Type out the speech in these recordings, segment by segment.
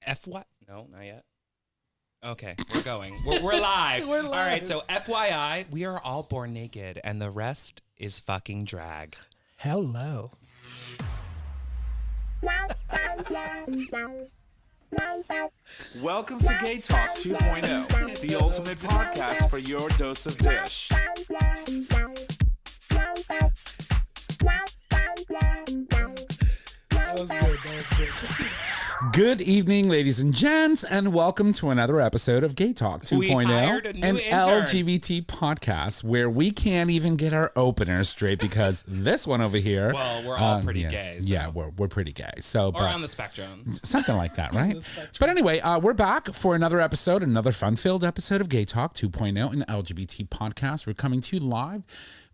F what? No, not yet. Okay, we're going. We're live. We're live. All right, so FYI, we are all born naked, and the rest is fucking drag. Hello. Welcome to GayTalk 2.0, the ultimate podcast for your dose of dish. That was good. Good evening, ladies and gents, and welcome to another episode of GayTalk 2.0, We hired a new an intern. LGBT podcast where we can't even get our openers straight because this one over here. Well, we're all pretty gay. So. Yeah, we're pretty gay. So, Or but on the spectrum. something like that, right? But anyway, we're back for another episode, another fun-filled episode of GayTalk 2.0, an LGBT podcast. We're coming to you live.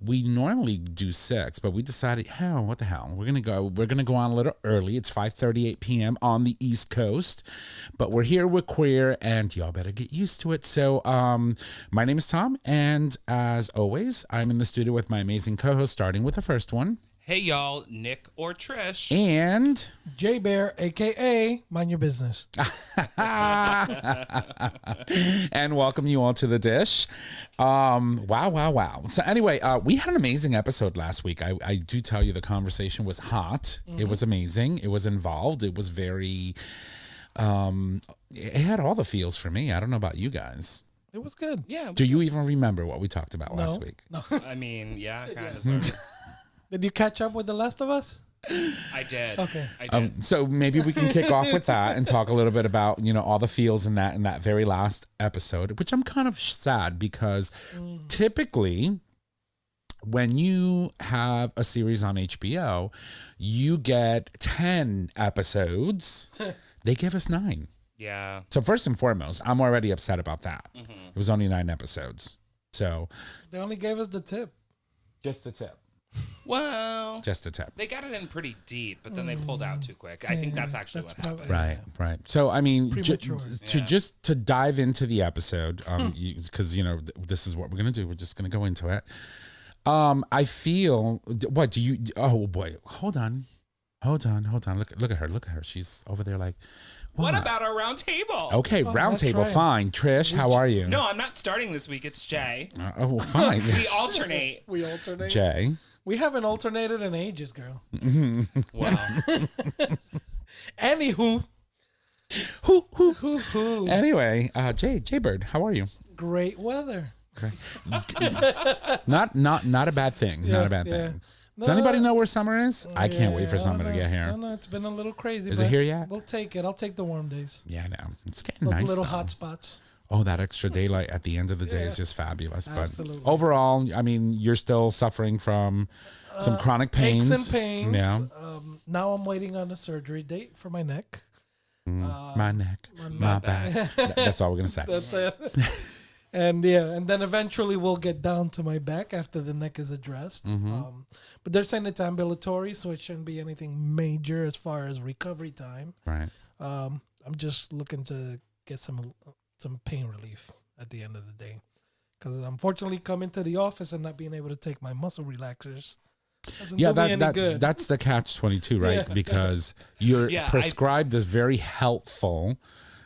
We normally do 6, but we decided, what the hell? We're gonna go on a little early. It's 5:38 p.m. on the East Coast, but we're here, we're queer, and y'all better get used to it. So, my name is Tom, and as always, I'm in the studio with my amazing co-host, starting with the first one. Hey, y'all, Nick or Trish. And J Bear, aka Mind Your Business. and welcome you all to the dish. Wow. So anyway, we had an amazing episode last week. I do tell you the conversation was hot. Mm-hmm. It was amazing. It was involved. It was very, it had all the feels for me. I don't know about you guys. It was good. Yeah. Do you even remember what we talked about last week? No. I mean, yeah, kind of. Did you catch up with The Last of Us? I did. Okay. I did. So maybe we can kick off with that and talk a little bit about, all the feels in that very last episode, which I'm kind of sad because typically when you have a series on HBO, you get 10 episodes. They give us 9. Yeah. So first and foremost, I'm already upset about that. Mm-hmm. It was only 9 episodes. So They only gave us the tip. just a tip. Well, Just a tip. they got it in pretty deep, but then they pulled out too quick. I think that's actually That's what happened. Right. So, I mean, Premature. to dive into the episode, because, this is what we're going to do. We're just going to go into it. I feel, what do you, oh boy, hold on. Look at her. She's over there like, What about our round table? okay, round that's table, right. fine. Trish, how are you? No, I'm not starting this week. It's Jay. Fine. We alternate. We alternate. Jay. We haven't alternated in ages, girl. Wow. Anywho. Anyway, Jay Bird, how are you? Great weather. Not a bad thing. Not a bad thing. Does anybody know where summer is? I can't wait for summer to get here. No, it's been a little crazy. Is it here yet? We'll take it. I'll take the warm days. Yeah, I know. It's getting Those nice. little though. hot spots. Oh, that extra daylight at the end of the day is just fabulous. Absolutely. But overall, I mean, you're still suffering from some chronic pains. Aches and pains. Yeah. Now I'm waiting on a surgery date for my neck. My neck, my back. That's all we're going to say. That's it. And then eventually we'll get down to my back after the neck is addressed. But they're saying it's ambulatory, so it shouldn't be anything major as far as recovery time. Right. I'm just looking to get some pain relief at the end of the day, because unfortunately coming to the office and not being able to take my muscle relaxers doesn't do me any good. That's the catch-22, right? Yeah. Because you're Yeah, prescribed this very helpful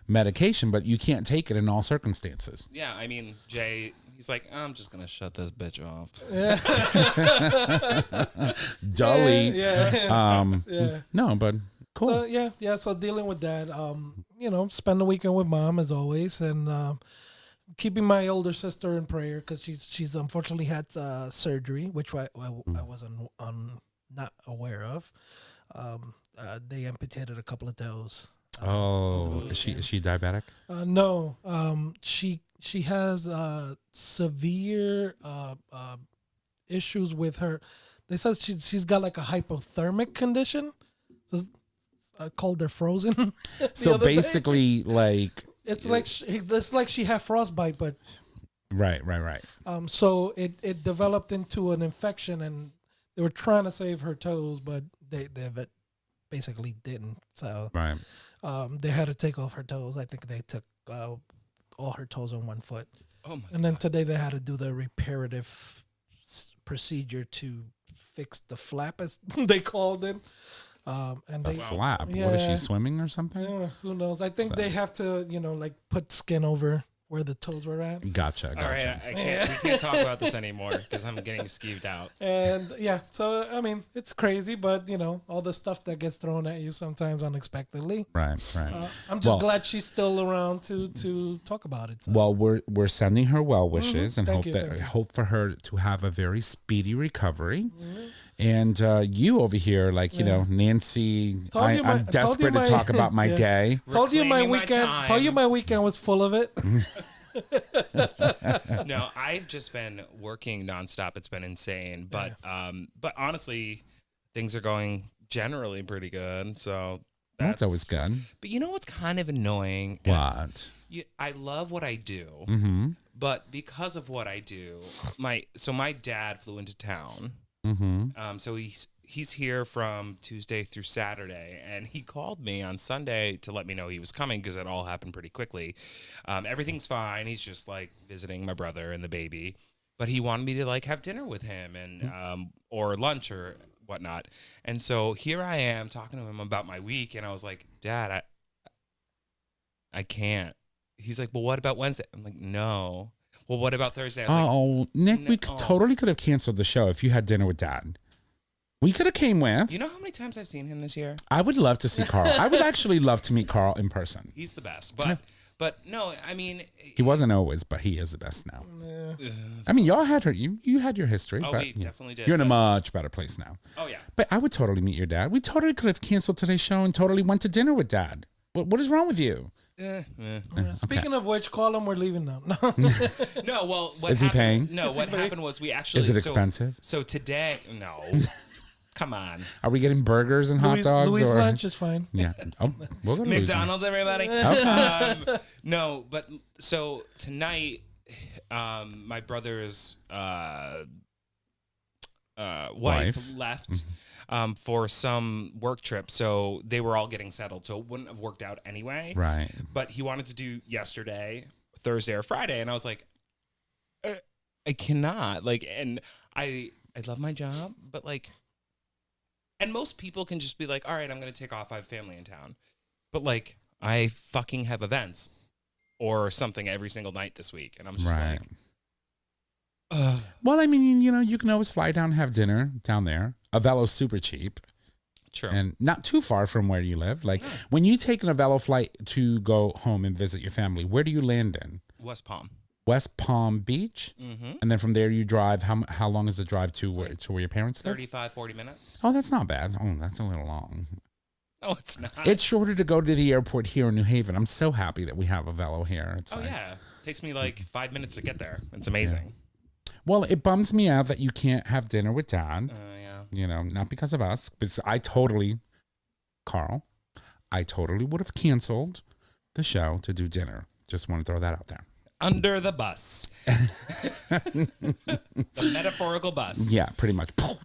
medication, but you can't take it in all circumstances. Yeah, I mean, Jay, he's like, I'm just going to shut this bitch off. Dully. Yeah. No, but cool. So so dealing with that, spend the weekend with mom as always, and keeping my older sister in prayer because she's unfortunately had surgery, which I wasn't not aware of. They amputated a couple of toes. Is she diabetic? No. She has severe issues with her. They said she's got like a hypothermic condition. So called her frozen. So basically, like it's like she had frostbite, but right. So it developed into an infection, and they were trying to save her toes, but they basically didn't. So Right. They had to take off her toes. I think they took all her toes on one foot. Oh my And then today they had to do the reparative procedure to fix the flap, as they called it. And A they flap. Yeah. What is she, swimming or something? who knows? I think they have to, like put skin over where the toes were at. Gotcha. All right, I can't. We can't talk about this anymore because I'm getting skeeved out. And so I mean, it's crazy, but all the stuff that gets thrown at you sometimes unexpectedly. Right. I'm just glad she's still around to talk about it. So. Well, we're sending her well wishes and Thank you. hope for her to have a very speedy recovery. And you over here, like Nancy, I'm desperate to talk about my day. Told you my Reclaiming my weekend. time. Told you my weekend was full of it. No, I've just been working nonstop. It's been insane. But honestly, things are going generally pretty good. So That's always good. But you know what's kind of annoying? What? I love what I do, Mm-hmm. but because of what I do, my dad flew into town. Mm-hmm. So he's here from Tuesday through Saturday, and he called me on Sunday to let me know he was coming because it all happened pretty quickly. Everything's fine. He's just like visiting my brother and the baby, but he wanted me to like have dinner with him and or lunch or whatnot. And so here I am talking to him about my week, and I was like, Dad, I can't. He's like, well, what about Wednesday? I'm like, no. Well, what about Thursday? I was like, Nick, we totally could have canceled the show if you had dinner with Dad. We could have came with. You know how many times I've seen him this year? I would love to see Carl. I would actually love to meet Carl in person. He's the best. But no, I mean, He wasn't always, but he is the best now. I mean, y'all had you had your history. Oh, but we definitely did. You're in a much better place now. Oh, yeah. But I would totally meet your dad. We totally could have canceled today's show and totally went to dinner with Dad. What is wrong with you? Speaking of which, call him. We're leaving now. No. No, well, what Is he paying? No, what happened was we actually. Is it expensive? So today, no. Come on. Are we getting burgers and hot dogs? Louis or lunch is fine. Yeah. Oh, we'll go to McDonald's, everybody. Okay. No, but so tonight, my brother's wife left for some work trip, so they were all getting settled, so it wouldn't have worked out anyway. Right. But he wanted to do yesterday, Thursday or Friday, and I was like, I cannot. Like, and I love my job, but like, and most people can just be like, all right, I'm going to take off. I have family in town. But like, I fucking have events or something every single night this week. And I'm just like, well, I mean, you can always fly down and have dinner down there. Avelo's super cheap. True. And not too far from where you live. Like when you take an Avelo flight to go home and visit your family, where do you land in? West Palm. West Palm Beach? Mm-hmm. And then from there you drive. How long is the drive to where your parents live? 35, 40 minutes. Oh, that's not bad. Oh, that's a little long. No, it's not. It's shorter to go to the airport here in New Haven. I'm so happy that we have Avelo here. It's yeah. Takes me like 5 minutes to get there. It's amazing. Yeah. Well, it bums me out that you can't have dinner with Dad. Yeah. Not because of us. But Carl, I totally would have canceled the show to do dinner. Just want to throw that out there. Under the bus. The metaphorical bus. Yeah, pretty much. Oh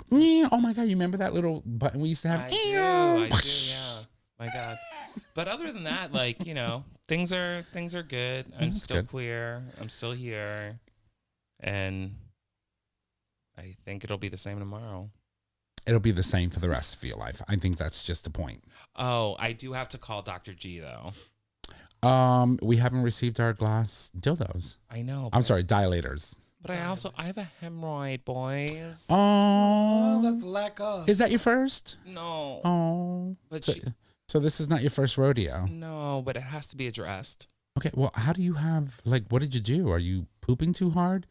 my God, you remember that little button we used to have? I do, yeah. My God. But other than that, like, things are good. I'm still queer. I'm still here. And I think it'll be the same tomorrow. It'll be the same for the rest of your life. I think that's just the point. Oh, I do have to call Dr. G, though. We haven't received our glass dildos. I know. I'm sorry, dilators. But I have a hemorrhoid, boys. Oh, that's lack of. Is that your first? No. Oh. But so this is not your first rodeo? No, but it has to be addressed. Okay, well, how do you have, what did you do? Are you pooping too hard?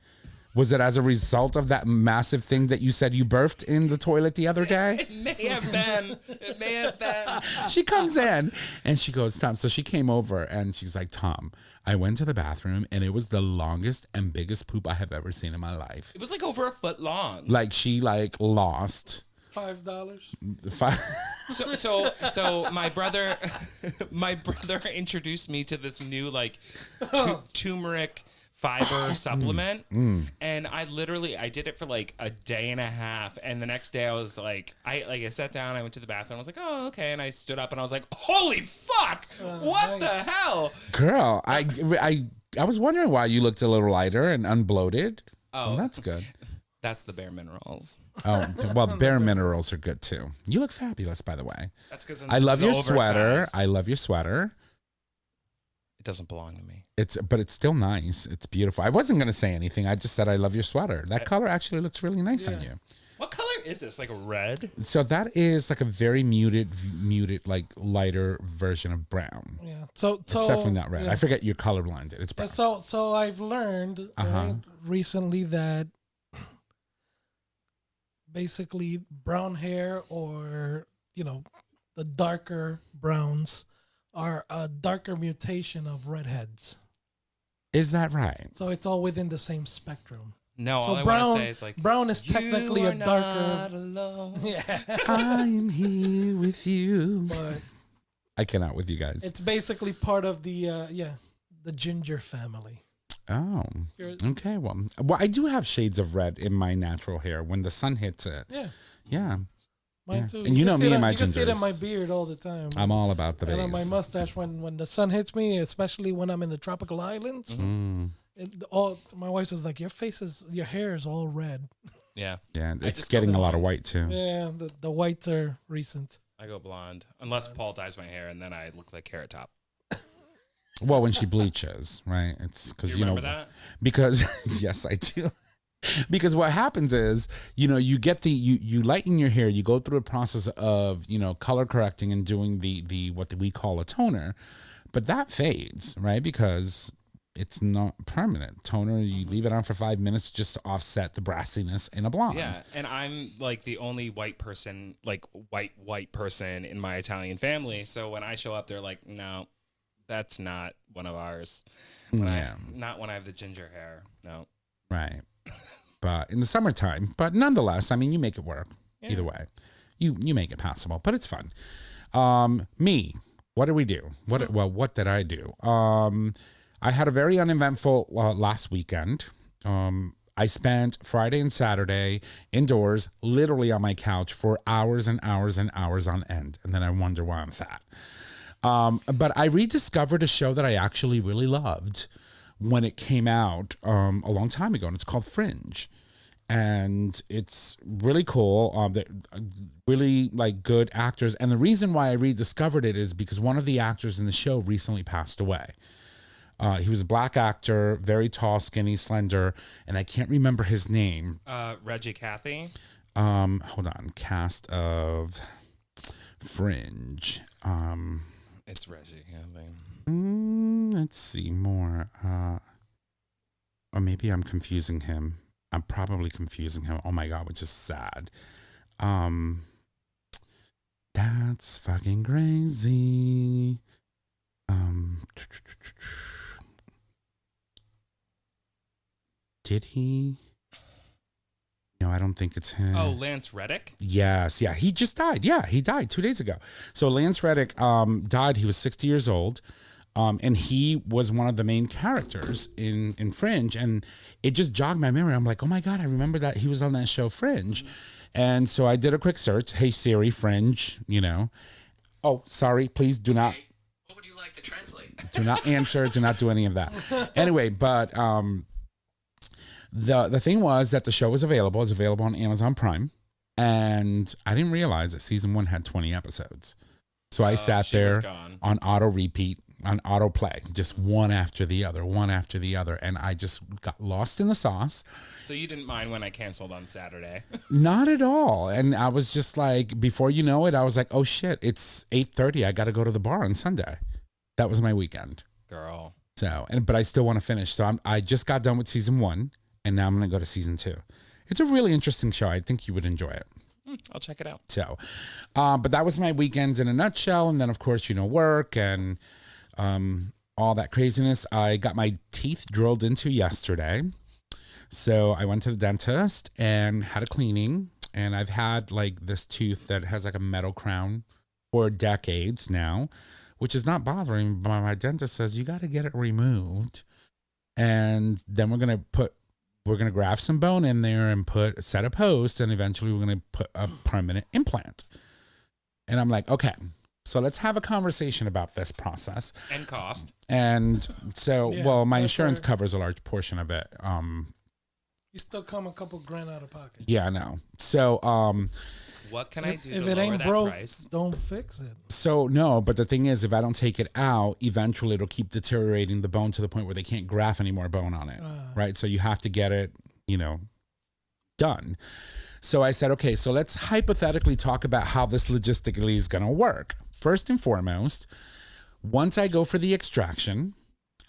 Was it as a result of that massive thing that you said you birthed in the toilet the other day? It may have been. It may have been. She comes in and she goes, Tom. So she came over and she's like, Tom, I went to the bathroom and it was the longest and biggest poop I have ever seen in my life. It was like over a foot long. Like she lost $5. So my brother introduced me to this new turmeric fiber supplement, and I did it for like a day and a half, and the next day I was like, I sat down, I went to the bathroom, I was like, oh, okay, and I stood up and I was like, holy fuck, what the hell, girl? I was wondering why you looked a little lighter and unbloated. Oh, well, that's good. That's the bare minerals. Oh, well, bare minerals are good too. You look fabulous, by the way. That's because I love your sweater. I love your sweater. It doesn't belong to me. But it's still nice. It's beautiful. I wasn't gonna say anything. I just said I love your sweater. That color actually looks really nice on you. What color is this? Like a red? So that is like a very muted, like lighter version of brown. Yeah. It's definitely not red. Yeah. I forget you're colorblinded. It's brown. So I've learned right, recently that basically brown hair or the darker browns are a darker mutation of redheads. Is that right? So it's all within the same spectrum. No, so all I brown, want to say is like brown is technically you a are darker. not alone. Yeah. I am here with you. But I cannot with you guys. it's basically part of the the ginger family. Oh, okay. Well, I do have shades of red in my natural hair when the sun hits it. Yeah. Yeah. Mine too. And you know me and my You can see it in gingers. my beard all the time. I'm all about the and on my base. mustache when the sun hits me, especially when I'm in the tropical islands. Mm. My wife is like, your hair is all red. Yeah. Yeah, it's just getting go a lot of blonde. white too. Yeah, the whites are recent. I go blonde. Unless Paul dyes my hair and then I look like Carrot Top. Well, when she bleaches, right? It's because You remember that? Because yes, I do. Because what happens is, you get you lighten your hair, you go through a process of, color correcting and doing the what we call a toner, but that fades, right? Because it's not permanent. Toner, you leave it on for 5 minutes just to offset the brassiness in a blonde. Yeah, and I'm like the only white person, like white person in my Italian family. So when I show up, they're like, no, that's not one of ours. Not when I have the ginger hair. No. Right. But in the summertime, but nonetheless, I mean, you make it work either way. You make it passable, but it's fun. Me, what did we do? What did I do? I had a very uneventful last weekend. I spent Friday and Saturday indoors, literally on my couch for hours and hours and hours on end. And then I wonder why I'm fat. But I rediscovered a show that I actually really loved when it came out a long time ago, and it's called Fringe. And it's really cool. They're really like good actors. And the reason why I rediscovered it is because one of the actors in the show recently passed away. He was a black actor, very tall, skinny, slender, and I can't remember his name. Reggie Cathy. Hold on. Cast of Fringe. It's Reggie Cathy. Let's see more. Or maybe I'm confusing him. I'm probably confusing him. Oh my God, which is sad. That's fucking crazy. Did he? No, I don't think it's him. Oh, Lance Reddick? Yes. Yeah. He just died. Yeah. He died 2 days ago. So Lance Reddick died. He was 60 years old. And he was one of the main characters in Fringe. And it just jogged my memory. I'm like, oh my God, I remember that he was on that show Fringe. And so I did a quick search. Hey, Siri, Fringe, Oh, sorry. Please do not. What would you like to translate? Do not answer. Do not do any of that. Anyway, but the thing was that the show was available. It's available on Amazon Prime. And I didn't realize that season 1 had 20 episodes. So I sat there on auto repeat, on auto play, just one after the other. And I just got lost in the sauce. So you didn't mind when I canceled on Saturday? Not at all. And I was just like, before you know it, I was like, oh shit, it's 8:30. I got to go to the bar on Sunday. That was my weekend. Girl. So, but I still want to finish. So I just got done with season 1 and now I'm going to go to season 2. It's a really interesting show. I think you would enjoy it. I'll check it out. So, but that was my weekend in a nutshell. And then of course, work and, all that craziness. I got my teeth drilled into yesterday. So I went to the dentist and had a cleaning, and I've had like this tooth that has like a metal crown for decades now, which is not bothering me, but my dentist says you got to get it removed. And then we're going to graft some bone in there and set a post, and eventually we're going to put a permanent implant. And I'm like, okay, so let's have a conversation about this process. And cost. And so, well, my that's insurance fair. covers a large portion of it. You still come a couple grand out of pocket. Yeah, I know. So, What can I do If to it lower ain't that broke, price? don't fix it. so no, but the thing is, if I don't take it out, eventually it'll keep deteriorating the bone to the point where they can't graft any more bone on it, right? So you have to get it, done. So I said, okay, so let's hypothetically talk about how this logistically is going to work. First and foremost, once I go for the extraction,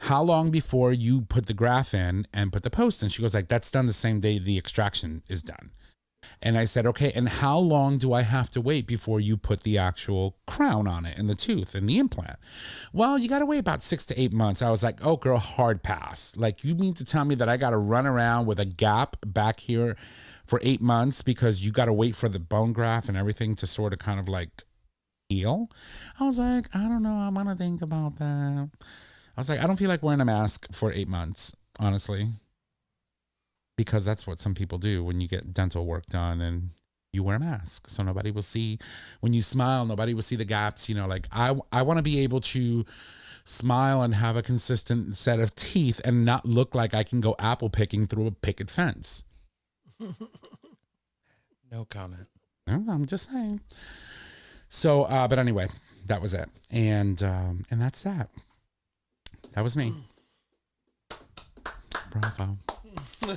how long before you put the graft in and put the post in? She goes like, that's done the same day the extraction is done. And I said, okay, and how long do I have to wait before you put the actual crown on it and the tooth and the implant? Well, you got to wait about 6 to 8 months. I was like, oh, girl, hard pass. Like, you mean to tell me that I got to run around with a gap back here for 8 months because you got to wait for the bone graft and everything to sort of kind of like heal? I was like, I don't know. I'm going to think about that. I was like, I don't feel like wearing a mask for 8 months, honestly. Because that's what some people do when you get dental work done and you wear a mask. So nobody will see, when you smile, nobody will see the gaps. Like I want to be able to smile and have a consistent set of teeth and not look like I can go apple picking through a picket fence. No comment. No, I'm just saying. So, but anyway, that was it. And that's that. That was me. Bravo.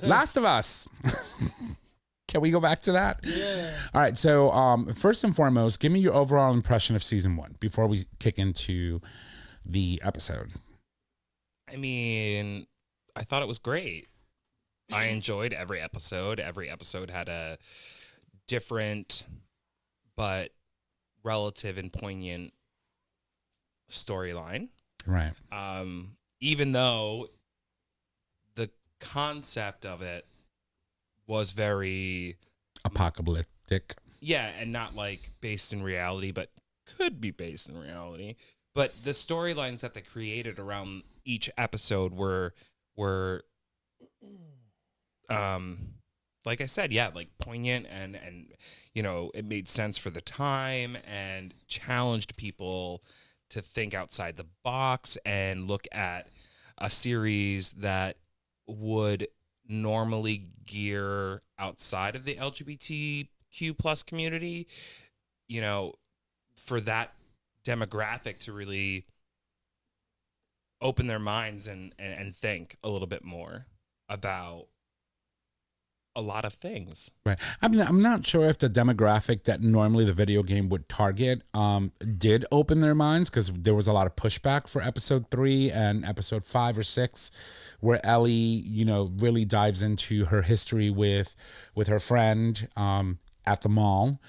Last of Us. Can we go back to that? Yeah. All right. So first and foremost, give me your overall impression of season 1 before we kick into the episode. I mean, I thought it was great. I enjoyed every episode. Every episode had a different but relative and poignant storyline. Right. Even though the concept of it was very Apocalyptic. yeah, and not like based in reality, but could be based in reality. But the storylines that they created around each episode were like I said, yeah, like poignant and it made sense for the time and challenged people to think outside the box and look at a series that would normally gear outside of the LGBTQ plus community, for that demographic to really open their minds and think a little bit more about a lot of things. Right. I mean, I'm not sure if the demographic that normally the video game would target did open their minds, because there was a lot of pushback for episode 3 and episode 5 or 6, where Ellie, really dives into her history with her friend at the mall.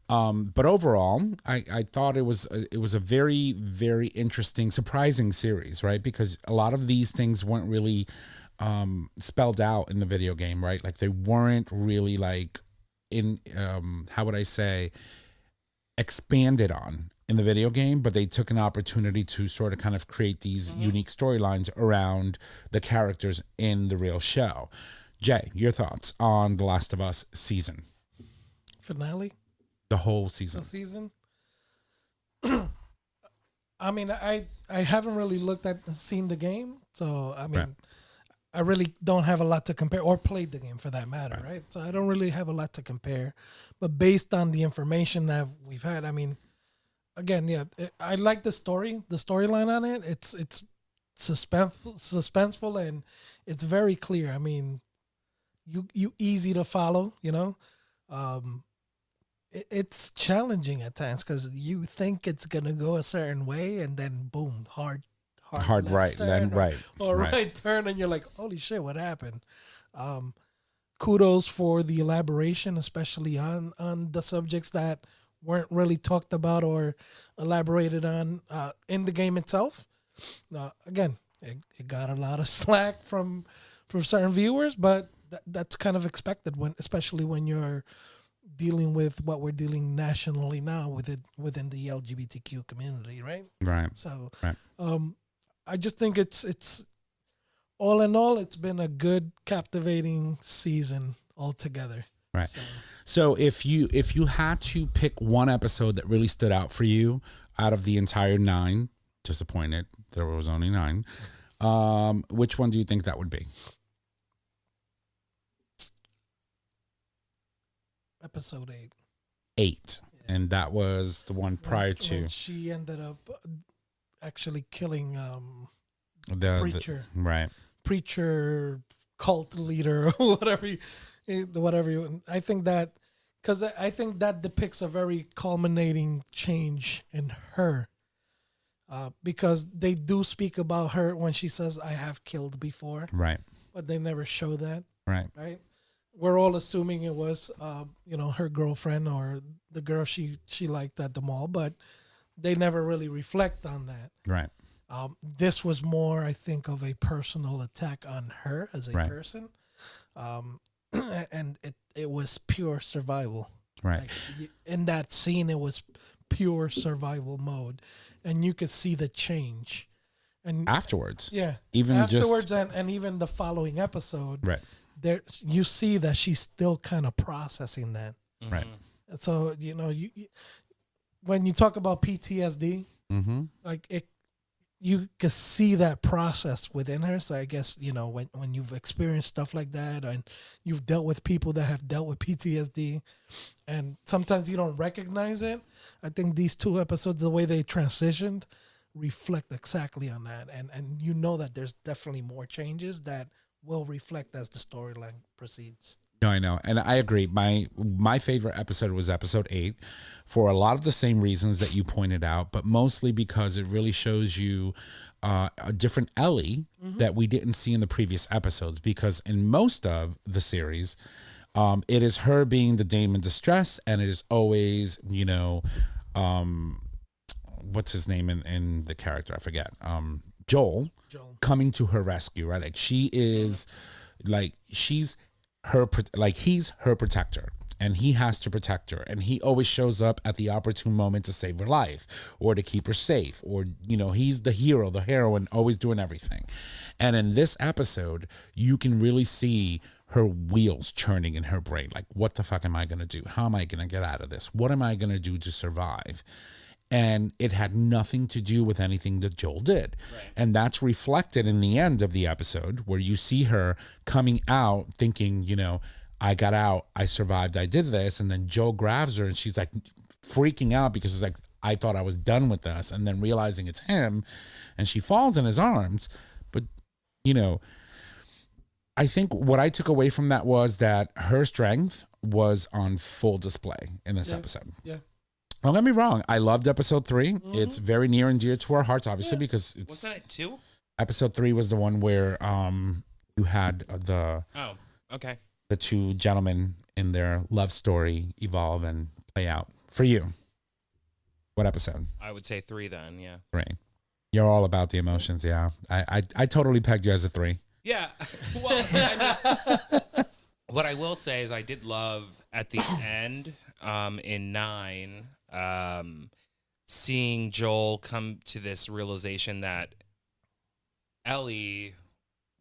But overall, I thought it was a very, very interesting, surprising series, right? Because a lot of these things weren't really spelled out in the video game, right? Like they weren't really like in how would I say, expanded on in the video game, but they took an opportunity to sort of kind of create these unique storylines around the characters in the real show. Jay, your thoughts on The Last of Us season? Finale? The whole season. The season? I mean, I haven't really seen the game, so I mean, Right. I really don't have a lot to compare, or played the game for that matter, right? So I don't really have a lot to compare. But based on the information that we've had, I mean, again, yeah, I like the storyline on it. It's suspenseful, and it's very clear. I mean, you easy to follow, It's challenging at times because you think it's gonna go a certain way, and then boom, hard right, then right, or right turn, and you're like, holy shit, what happened? Kudos for the elaboration, especially on the subjects that weren't really talked about or elaborated on in the game itself. Again, it got a lot of slack from certain viewers, but that's kind of expected especially when you're dealing with what we're dealing nationally now within the LGBTQ community, right? Right. So, right. I just think it's all in all, it's been a good, captivating season altogether. Right. So if you had to pick one episode that really stood out for you out of the entire 9, disappointed there was only 9, which one do you think that would be? Episode 8. 8. And that was the one prior When to she ended up actually killing the preacher. Right. Preacher, cult leader, or whatever you. I think that because I think that depicts a very culminating change in her. Because they do speak about her when she says, "I have killed before," Right. but they never show that. Right. Right. We're all assuming it was, her girlfriend or the girl she liked at the mall, but they never really reflect on that. Right. This was more, I think, of a personal attack on her as a Right. person, and it was pure survival. Right. Like, in that scene, it was pure survival mode, and you could see the change. And Afterwards. yeah, Even afterwards, just and even the following episode, right. there you see that she's still kind of processing that. Right. And so you when you talk about PTSD, Mm-hmm. like you can see that process within her. So I guess when you've experienced stuff like that, and you've dealt with people that have dealt with PTSD, and sometimes you don't recognize it. I think these 2 episodes, the way they transitioned, reflect exactly on that, and that there's definitely more changes that will reflect as the storyline proceeds. No, I know. And I agree. My favorite episode was episode 8 for a lot of the same reasons that you pointed out, but mostly because it really shows you a different Ellie that we didn't see in the previous episodes. Because in most of the series, it is her being the dame in distress, and it is always, what's his name in the character? I forget. Joel coming to her rescue, right? Like she is, like she's her, like he's her protector, and he has to protect her, and he always shows up at the opportune moment to save her life or to keep her safe, or he's the hero, the heroine, always doing everything. And in this episode, you can really see her wheels churning in her brain. Like, what the fuck am I gonna do? How am I gonna get out of this? What am I gonna do to survive? And it had nothing to do with anything that Joel did. Right. And that's reflected in the end of the episode, where you see her coming out thinking, I got out, I survived, I did this. And then Joel grabs her and she's like freaking out because it's like, I thought I was done with this. And then realizing it's him, and she falls in his arms. But, I think what I took away from that was that her strength was on full display in this episode. Yeah. Don't get me wrong. I loved episode 3. Mm-hmm. It's very near and dear to our hearts, obviously, because it's... Wasn't it 2? Episode 3 was the one where you had the... Oh, okay. The 2 gentlemen in their love story evolve and play out. For you, what episode? I would say 3 then, yeah. 3. You're all about the emotions, yeah. I totally pegged you as a 3. Yeah. Well, what I will say is I did love at the end in 9... seeing Joel come to this realization that Ellie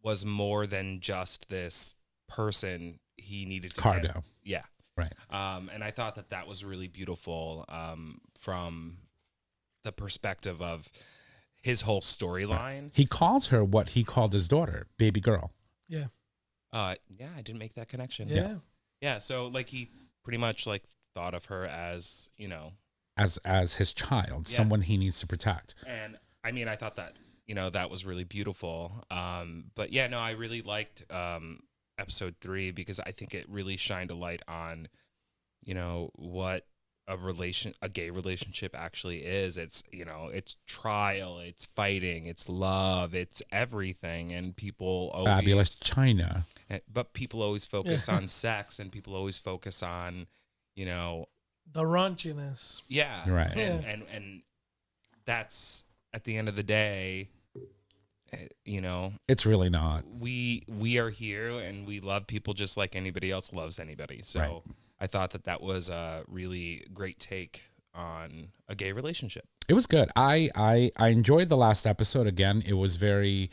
was more than just this person he needed to Cargo. get. Yeah. Right. And I thought that was really beautiful from the perspective of his whole storyline. Right. He calls her what he called his daughter, baby girl. Yeah. Yeah, I didn't make that connection. Yeah. Yeah, so like he pretty much like thought of her as, as his child, someone he needs to protect. And I mean, I thought that, that was really beautiful. But yeah, no, I really liked episode 3 because I think it really shined a light on, what a gay relationship actually is. It's, it's trial, it's fighting, it's love, it's everything. And people always... Fabulous China. But people always focus on sex, and people always focus on, the raunchiness. Yeah. Right. And that's at the end of the day, it's really not. We are here and we love people just like anybody else loves anybody. So right. I thought that was a really great take on a gay relationship. It was good. I enjoyed the last episode. Again, it was very...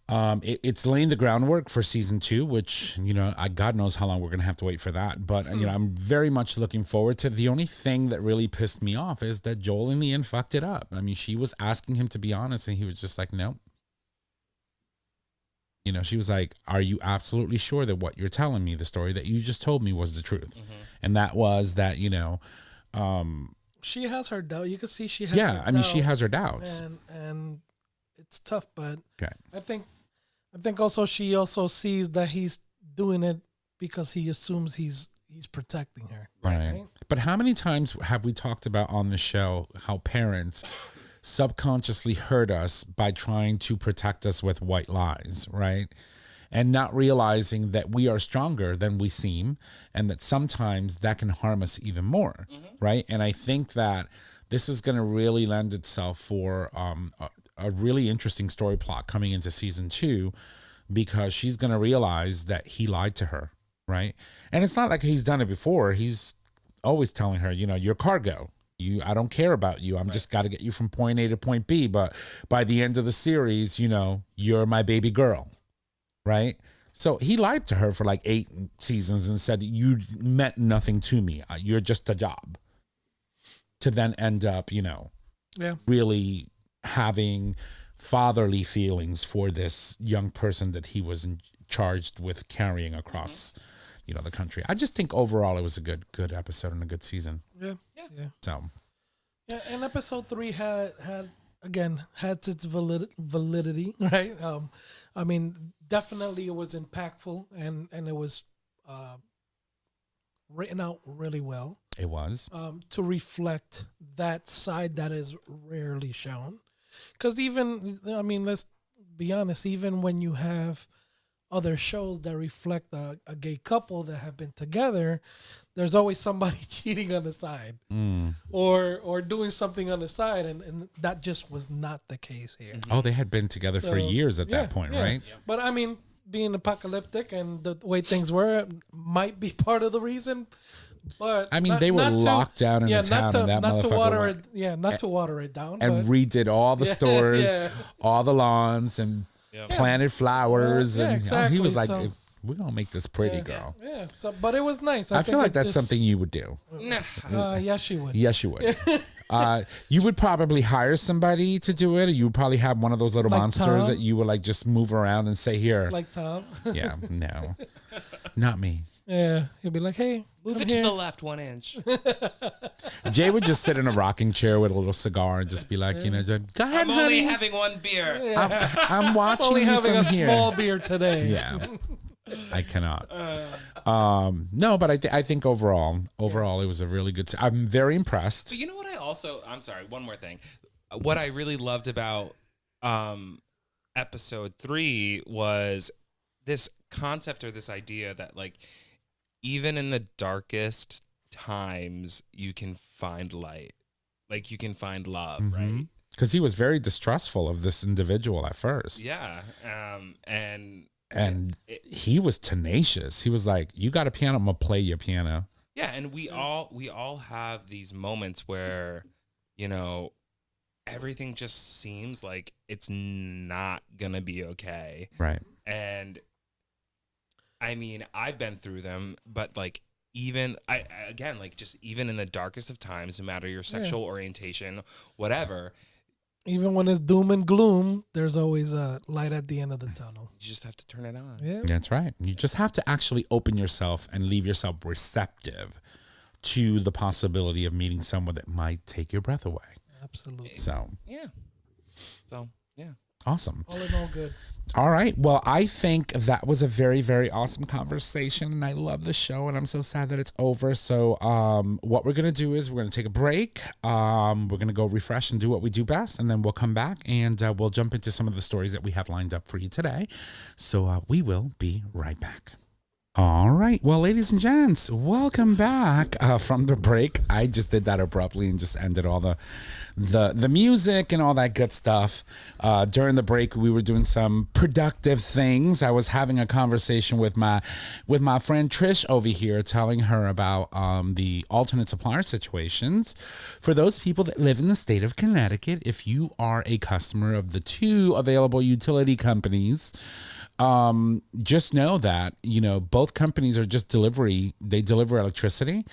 it's laying the groundwork for season 2, which, God knows how long we're going to have to wait for that. But, I'm very much looking forward to it. The only thing that really pissed me off is that Joel in the end fucked it up. I mean, she was asking him to be honest and he was just like, nope. You know, she was like, are you absolutely sure that what you're telling me, the story that you just told me, was the truth? And that was that, you know, she has her doubt. You can see she has. yeah, her I mean, she doubt, has her doubts. and it's tough. But Okay. I think also she also sees that he's doing it because he assumes he's protecting her. Right. But how many times have we talked about on the show how parents subconsciously hurt us by trying to protect us with white lies, right? And not realizing that we are stronger than we seem, and that sometimes that can harm us even more, right? And I think that this is going to really lend itself for a really interesting story plot coming into season 2, because she's going to realize that he lied to her, right? And it's not like he's done it before. He's always telling her, you know, you're cargo. I don't care about you. I'm just got to get you from point A to point B. But by the end of the series, you know, you're my baby girl, right? So he lied to her for like 8 seasons and said, you meant nothing to me. You're just a job. To then end up, you know, really having fatherly feelings for this young person that he was charged with carrying across, you know, the country. I just think overall it was a good episode and a good season. Yeah. So, yeah, and episode 3 had its validity, right? I mean, definitely it was impactful and it was written out really well. it was. To reflect that side that is rarely shown. Because even, I mean, let's be honest, even when you have other shows that reflect a gay couple that have been together, there's always somebody cheating on the side or doing something on the side, and that just was not the case here. Oh, they had been together for years at that point, right? Yeah. But I mean, being apocalyptic and the way things were might be part of the reason. But I mean, they were locked down in a town, and that not to motherfucker water went, it, not to water it down, and but redid all the stores, all the lawns, and planted flowers, and exactly. he was like, So, "We're gonna make this pretty, girl." Yeah. So, but it was nice. I feel like that's something you would do. Yes, she would. Yes, you would. You would probably hire somebody to do it, or you would probably have one of those little Like monsters Tom? that you would like just move around and say, "Here." Like Tom. Yeah, no, not me. Yeah, he'll be like, "Hey, Move come it here." to the left 1 inch. Jay would just sit in a rocking chair with a little cigar and just be like, you know, go ahead, I'm only honey. having 1 beer. I'm watching Only you having from a here. small beer today. Yeah, I cannot. No, but I think overall, it was a really good. I'm very impressed. But you know what I'm sorry, one more thing. What I really loved about episode 3 was this concept or this idea that, like, even in the darkest times, you can find light. Like, you can find love, right? Because he was very distrustful of this individual at first. Yeah. And he was tenacious. He was like, "You got a piano? I'm gonna play your piano." yeah, and we all have these moments where, you know, everything just seems like it's not gonna be okay. Right. And I mean, I've been through them, but like, even again, like, just even in the darkest of times, no matter your sexual orientation, whatever, Even when it's doom and gloom, there's always a light at the end of the tunnel. you just have to turn it on. Yeah. That's right. You just have to actually open yourself and leave yourself receptive to the possibility of meeting someone that might take your breath away. Absolutely. So, Yeah. So, yeah. awesome. All in all, good. All right. Well, I think that was a very, very awesome conversation, and I love the show, and I'm so sad that it's over. So what we're going to do is we're going to take a break. We're going to go refresh and do what we do best, and then we'll come back, and we'll jump into some of the stories that we have lined up for you today. So we will be right back. All right. Well, ladies and gents, welcome back from the break. I just did that abruptly and just ended all the music and all that good stuff. During the break, we were doing some productive things. I was having a conversation with my friend Trish over here, telling her about the alternate supplier situations. For those people that live in the state of Connecticut, if you are a customer of the 2 available utility companies, just know that, you know, both companies are just they deliver electricity.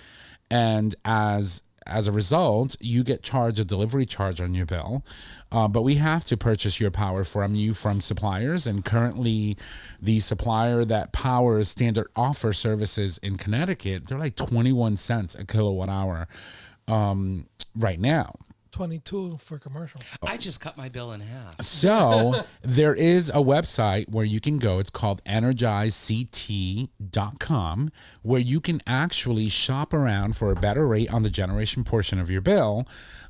And as as a result, you get charged a delivery charge on your bill. But we have to purchase your power from you from suppliers. And currently, the supplier that powers standard offer services in Connecticut, they're like 21 cents a kilowatt hour right now. 22 for commercial. I just cut my bill in half. So there is a website where you can go. It's called energizect.com, where you can actually shop around for a better rate on the generation portion of your bill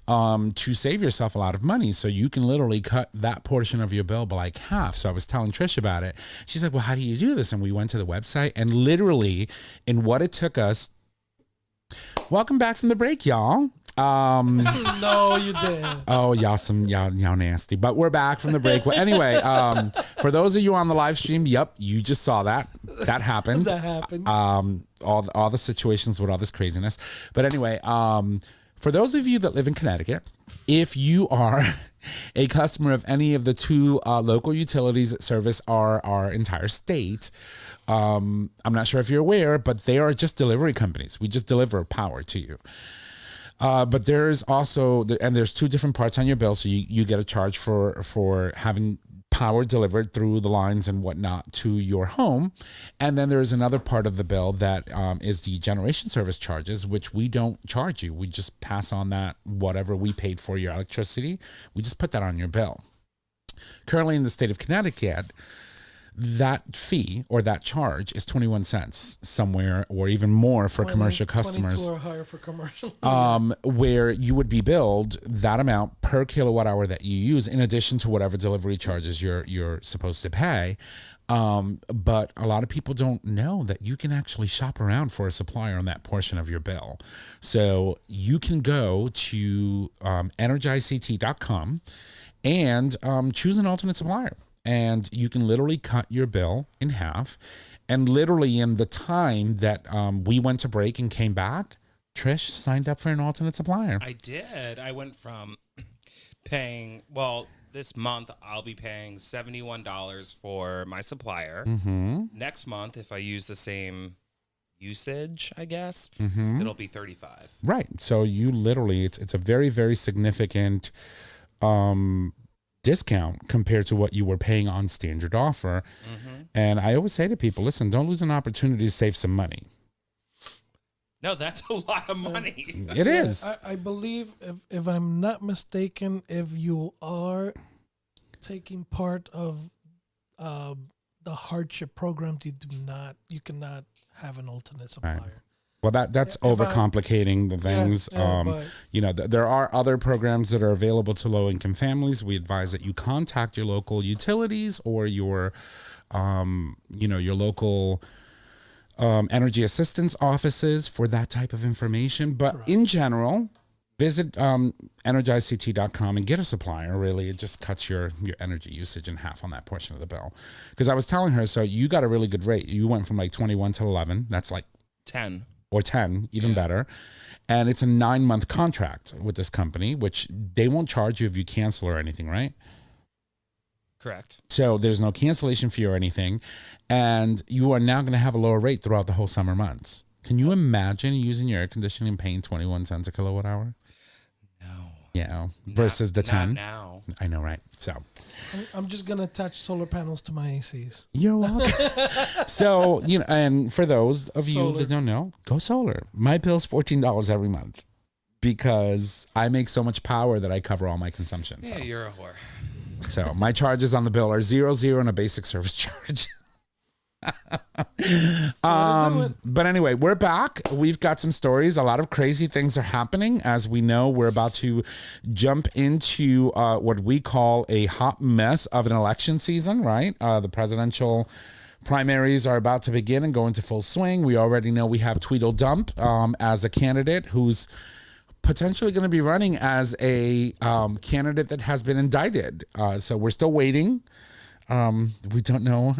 to save yourself a lot of money. So you can literally cut that portion of your bill by like half. So I was telling Trish about it. She's like, well, how do you do this? And we went to the website, and literally in what it took us. Welcome back from the break, y'all. No, you didn't. Oh, y'all nasty. But we're back from the break. Well, anyway, for those of you on the live stream, yep, you just saw that. That happened. That happened. All the situations with all this craziness. But anyway, for those of you that live in Connecticut, if you are a customer of any of the two local utilities that service our entire state, I'm not sure if you're aware, but they are just delivery companies. We just deliver power to you. But there's also, and there's two different parts on your bill. So you get a charge for having power delivered through the lines and whatnot to your home. And then there's another part of the bill that is the generation service charges, which we don't charge you. We just pass on that, whatever we paid for your electricity, we just put that on your bill. Currently in the state of Connecticut, that fee or that charge is 21 cents somewhere, or even more for commercial customers. 22 or higher for commercial. Where you would be billed that amount per kilowatt hour that you use, in addition to whatever delivery charges you're supposed to pay. But a lot of people don't know that you can actually shop around for a supplier on that portion of your bill. So you can go to energizect.com and choose an alternate supplier. And you can literally cut your bill in half. And literally in the time that we went to break and came back, Trish signed up for an alternate supplier. I did. I went from paying, well, this month I'll be paying $71 for my supplier. Mm-hmm. Next month, if I use the same usage, I guess, it'll be $35. Right. So you literally, it's a very, very significant discount compared to what you were paying on standard offer. And I always say to people, listen, don't lose an opportunity to save some money. No, that's a lot of money. It is. I believe, if I'm not mistaken, if you are taking part of the hardship program, you cannot have an alternate supplier. Right. Well, that's overcomplicating the things. There are other programs that are available to low-income families. We advise that you contact your local utilities or your local energy assistance offices for that type of information. But in general, visit energizect.com and get a supplier. Really, it just cuts your energy usage in half on that portion of the bill. Because I was telling her, so you got a really good rate. You went from like 21 to 11. That's like 10. Or 10, even better. And it's a 9-month contract with this company, which they won't charge you if you cancel or anything, right? Correct. So there's no cancellation fee or anything. And you are now going to have a lower rate throughout the whole summer months. Can you imagine using your air conditioning and paying 21 cents a kilowatt hour? No. Yeah. Versus the 10. Not now. I know, right? So I'm just going to attach solar panels to my ACs. you're welcome. So, and for those of you that don't know, go solar. My bill's $14 every month because I make so much power that I cover all my consumption. Yeah, you're a whore. So my charges on the bill are 0 and a basic service charge. But anyway, we're back. We've got some stories. A lot of crazy things are happening. As we know, we're about to jump into what we call a hot mess of an election season, right? The presidential primaries are about to begin and go into full swing. We already know we have Tweedledump as a candidate who's potentially going to be running as a candidate that has been indicted. So we're still waiting. We don't know.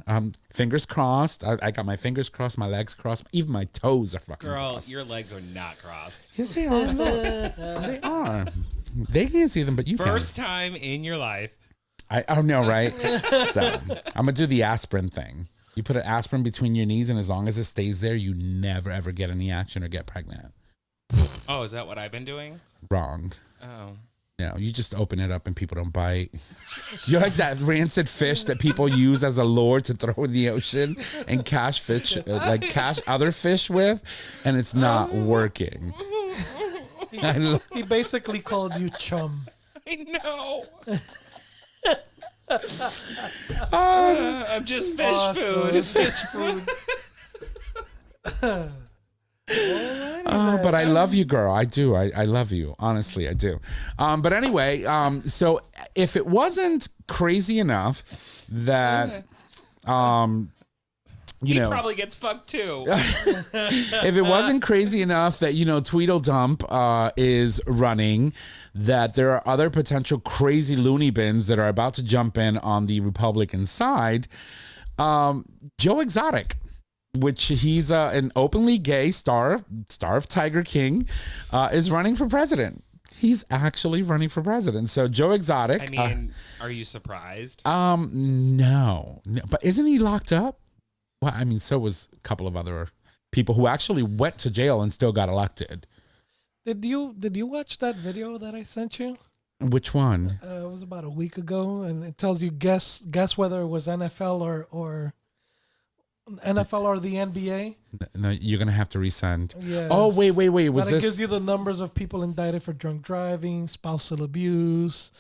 Fingers crossed. I got my fingers crossed, my legs crossed. Even my toes are fucking crossed. Your legs are not crossed. Yes, they are. Look. They are. They can't see them, but you can. First time in your life. I know, right? So I'm going to do the aspirin thing. You put an aspirin between your knees, and as long as it stays there, you never, ever get any action or get pregnant. Oh, is that what I've been doing? Wrong. Oh. No, you just open it up and people don't bite. You're like that rancid fish that people use as a lure to throw in the ocean and catch other fish with, and it's not working. He basically called you chum. I know. I'm just fish food. Fish food. But I love you, girl. I do. I love you. Honestly, I do. But anyway, so if it wasn't crazy enough that, He probably gets fucked too. if it wasn't crazy enough that, Tweedledump is running, that there are other potential crazy loony bins that are about to jump in on the Republican side, Joe Exotic, which he's an openly gay star of Tiger King, is running for president. He's actually running for president. So Joe Exotic. I mean, are you surprised? No. But isn't he locked up? Well, I mean, so was a couple of other people who actually went to jail and still got elected. Did you watch that video that I sent you? Which one? It was about a week ago, and it tells you guess whether it was NFL or NFL or the NBA. No, you're gonna have to resend. Yes. Oh, wait. Was but this? It gives you the numbers of people indicted for drunk driving, spousal abuse.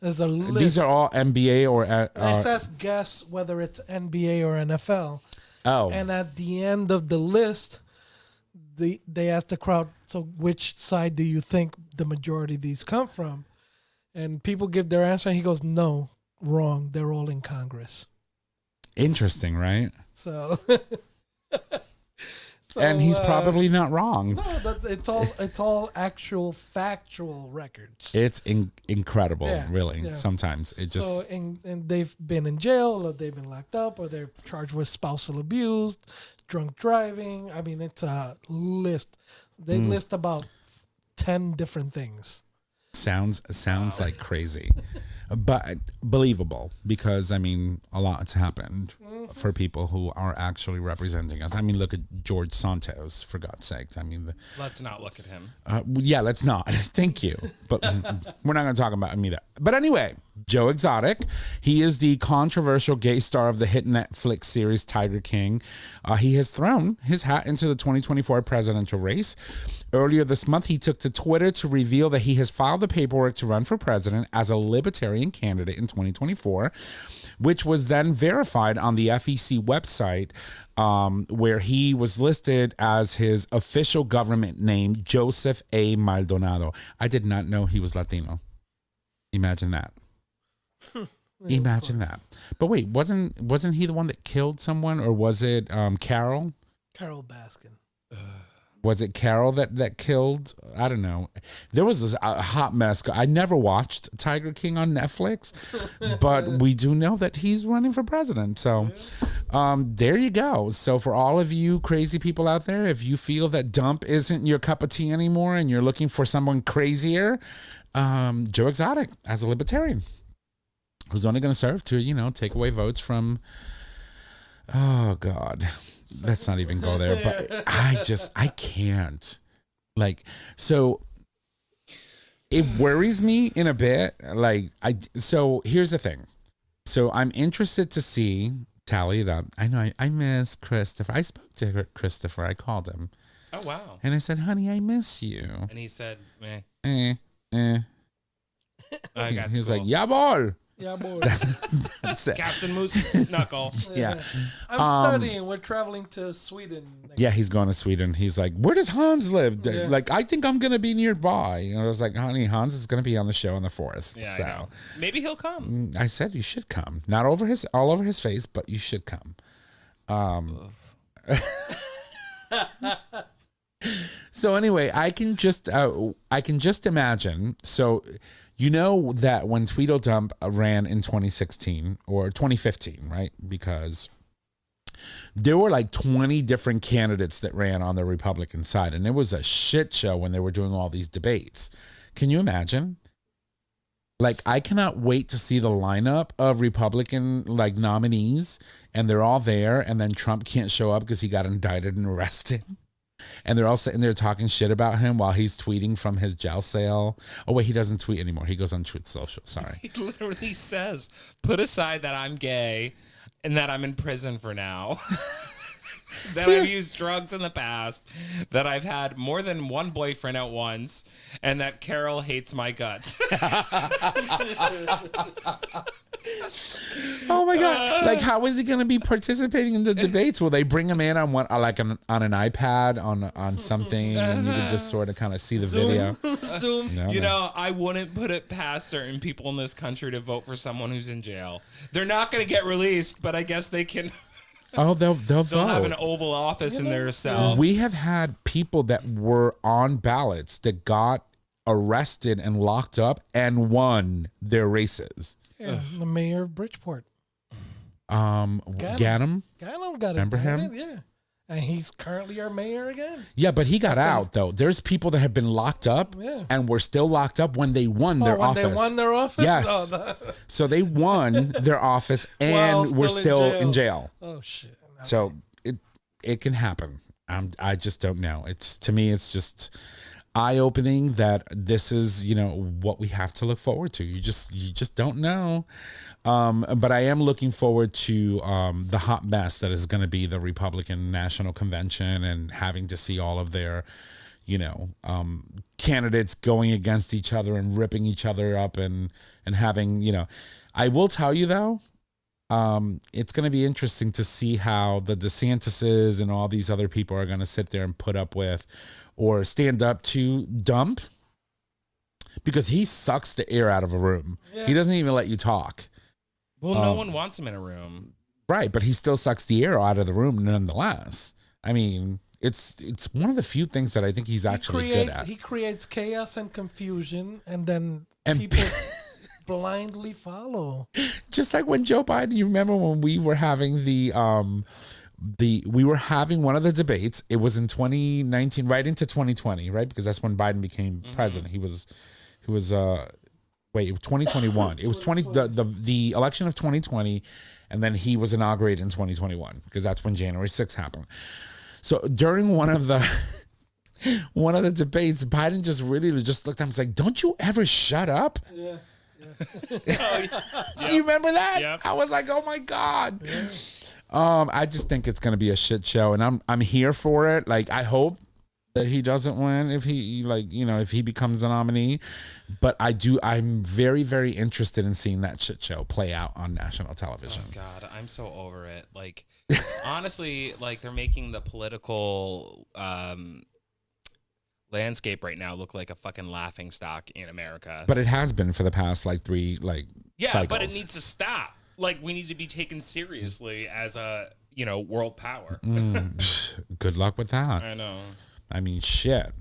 There's a list. These are all NBA or. It says guess whether it's NBA or NFL. Oh. And at the end of the list, they asked the crowd, so which side do you think the majority of these come from? And people give their answer, and he goes, no, wrong. They're all in Congress. Interesting, right? So and he's probably not wrong. No, it's all actual factual records. It's incredible, really. Yeah. Sometimes it just. So and they've been in jail, or they've been locked up, or they're charged with spousal abuse, drunk driving. I mean, it's a list. They list about 10 different things. Sounds like crazy, but believable, because I mean, a lot's happened for people who are actually representing us. I mean, look at George Santos, for God's sake. I mean, Let's not look at him. yeah, let's not. Thank you, but we're not going to talk about him either. But anyway, Joe Exotic, he is the controversial gay star of the hit Netflix series Tiger King. He has thrown his hat into the 2024 presidential race. Earlier this month, he took to Twitter to reveal that he has filed the paperwork to run for president as a libertarian candidate in 2024, which was then verified on the FEC website, where he was listed as his official government name, Joseph A. Maldonado. I did not know he was Latino. Imagine that. Imagine that. But wait, wasn't he the one that killed someone, or was it Carol? Carol Baskin. Was it Carol that killed? I don't know. There was a hot mess. I never watched Tiger King on Netflix, but we do know that he's running for president. So there you go. So for all of you crazy people out there, if you feel that Dump isn't your cup of tea anymore and you're looking for someone crazier, Joe Exotic as a libertarian, who's only going to serve to, take away votes from, oh God. Let's not even go there, but I can't. So it worries me in a bit. So here's the thing. So I'm interested to see, tally it up. I know I miss Christopher. I spoke to Christopher. I called him. Oh, wow. And I said, honey, I miss you. And he said, meh. I got He was like, yeah, ball. Yeah, boy. That's it. Captain Moose Knuckle. Yeah. I'm studying. We're traveling to Sweden. Yeah, he's going to Sweden. He's like, where does Hans live? Yeah. I think I'm going to be nearby. And I was like, honey, Hans is going to be on the show on the 4th. Yeah, so I know. Maybe he'll come. I said you should come. Not all over his face, but you should come. So anyway, I can just imagine. So you know that when Tweedledump ran in 2016 or 2015, right? Because there were like 20 different candidates that ran on the Republican side, and it was a shit show when they were doing all these debates. Can you imagine? I cannot wait to see the lineup of Republican nominees, and they're all there, and then Trump can't show up because he got indicted and arrested. and they're all sitting there talking shit about him while he's tweeting from his jail cell. Oh wait, he doesn't tweet anymore. He goes on Truth Social. Sorry. He literally says, "Put aside that I'm gay and that I'm in prison for now." That I've used drugs in the past, that I've had more than one boyfriend at once, and that Carol hates my guts. Oh my god! Like, how is he going to be participating in the debates? Will they bring him in on on an iPad on something, and you can just sort of kind of see the video? Zoom. No, You no. know, I wouldn't put it past certain people in this country to vote for someone who's in jail. They're not going to get released, but I guess they can. Oh, they'll They'll vote. have an Oval Office in their cell. We have had people that were on ballots that got arrested and locked up and won their races. Yeah, the mayor of Bridgeport. Ganem? Ganem got Remember him? indicted, yeah. And he's currently our mayor again. Yeah, but he got out though. There's people that have been locked up and were still locked up when they won their when office. they won their office? Yes. Oh, So they won their office and While were still still in in jail. oh shit. So it can happen. I just don't know. To me it's just eye-opening that this is, what we have to look forward to. You just don't know. But I am looking forward to the hot mess that is going to be the Republican National Convention and having to see all of their, candidates going against each other and ripping each other up and having, I will tell you though, it's going to be interesting to see how the DeSantis's and all these other people are going to sit there and put up with or stand up to Dump, because he sucks the air out of a room. Yeah. He doesn't even let you talk. Well, no one wants him in a room. Right, but he still sucks the air out of the room nonetheless. I mean, it's one of the few things that I think he's actually good at. He creates chaos and confusion, and then people blindly follow. Just like when Joe Biden, you remember when we were having we were having one of the debates. It was in 2019, right into 2020, right? Because that's when Biden became president. He was 2021. It was the election of 2020, and then he was inaugurated in 2021 because that's when January 6th happened. So during one of the debates, Biden just looked at him and was like, "Don't you ever shut up?" Yeah. Do you remember that? Yep. I was like, "Oh my God." Yeah. I just think it's going to be a shit show, and I'm here for it. Like, I hope that he doesn't win if he becomes the nominee, but I'm very, very interested in seeing that shit show play out on national television. Oh God, I'm so over it. Like, honestly, like they're making the political landscape right now look like a fucking laughing stock in America. But it has been for the past three cycles. But it needs to stop. Like, we need to be taken seriously as a world power. Good luck with that. I know. I mean, shit.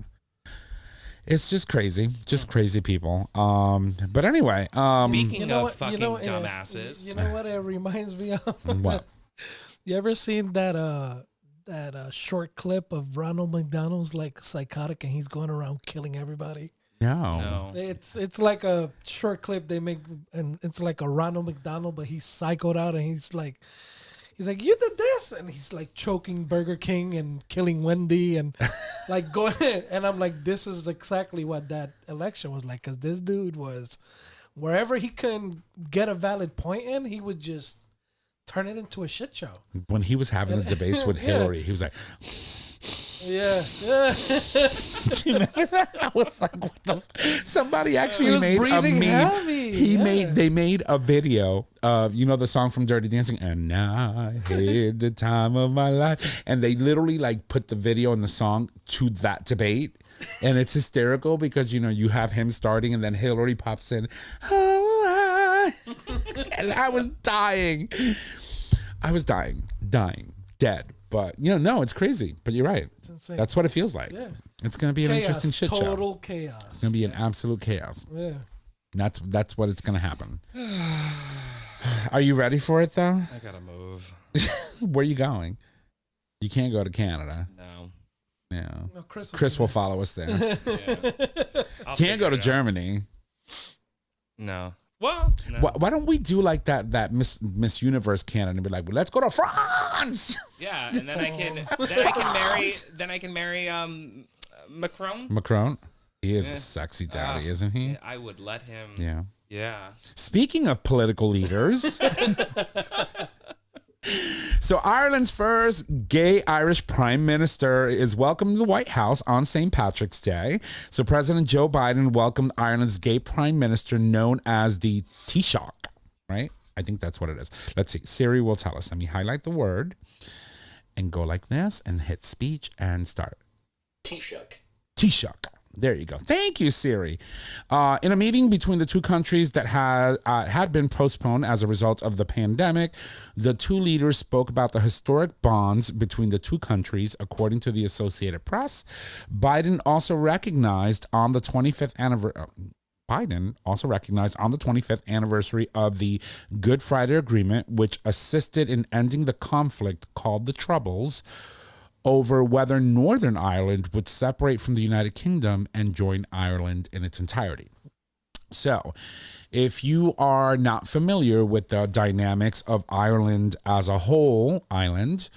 It's just crazy. Just crazy people. But anyway. Speaking of fucking dumbasses. You know what it reminds me of? What? You ever seen that short clip of Ronald McDonald's like psychotic and he's going around killing everybody? No. It's like a short clip they make, and it's like a Ronald McDonald, but he's psychoed out and he's like, "You did this," and he's like choking Burger King and killing Wendy and like going. And I'm like, this is exactly what that election was like, because this dude was wherever he couldn't get a valid point in, he would just turn it into a shit show. When he was having the debates with Hillary, he was like, Yeah. Do you remember that? I was like, what the somebody actually made a meme. Heavy. They made a video of, the song from Dirty Dancing, and I had the time of my life. And they literally put the video and the song to that debate. And it's hysterical because, you have him starting and then Hillary pops in. And I was dying. Dead. But, no, it's crazy. But you're right. It's insane. That's what it feels like. Yeah. It's going to be an interesting shit show. Total chaos. It's going to be an absolute chaos. Yeah. That's what it's going to happen. Are you ready for it, though? I got to move. Where are you going? You can't go to Canada. No. Yeah. No, Chris will follow us there. Yeah. Can't go to Germany. No. Well, no. Why don't we do like that Miss Universe canon and be like, well, let's go to France? Yeah, and then I can marry Macron. Macron, he is a sexy daddy, isn't he? I would let him. Yeah. Yeah. Speaking of political leaders. So Ireland's first gay Irish prime minister is welcomed to the White House on St. Patrick's Day. So President Joe Biden welcomed Ireland's gay prime minister known as the Taoiseach, right? I think that's what it is. Let's see. Siri will tell us. Let me highlight the word and go like this and hit speech and start. Taoiseach. Taoiseach. There you go. Thank you, Siri. In a meeting between the two countries that had been postponed as a result of the pandemic, the two leaders spoke about the historic bonds between the two countries, according to the Associated Press. Biden also recognized on the 25th anniversary of the Good Friday Agreement, which assisted in ending the conflict called the Troubles, over whether Northern Ireland would separate from the United Kingdom and join Ireland in its entirety. So, if you are not familiar with the dynamics of Ireland as a whole island,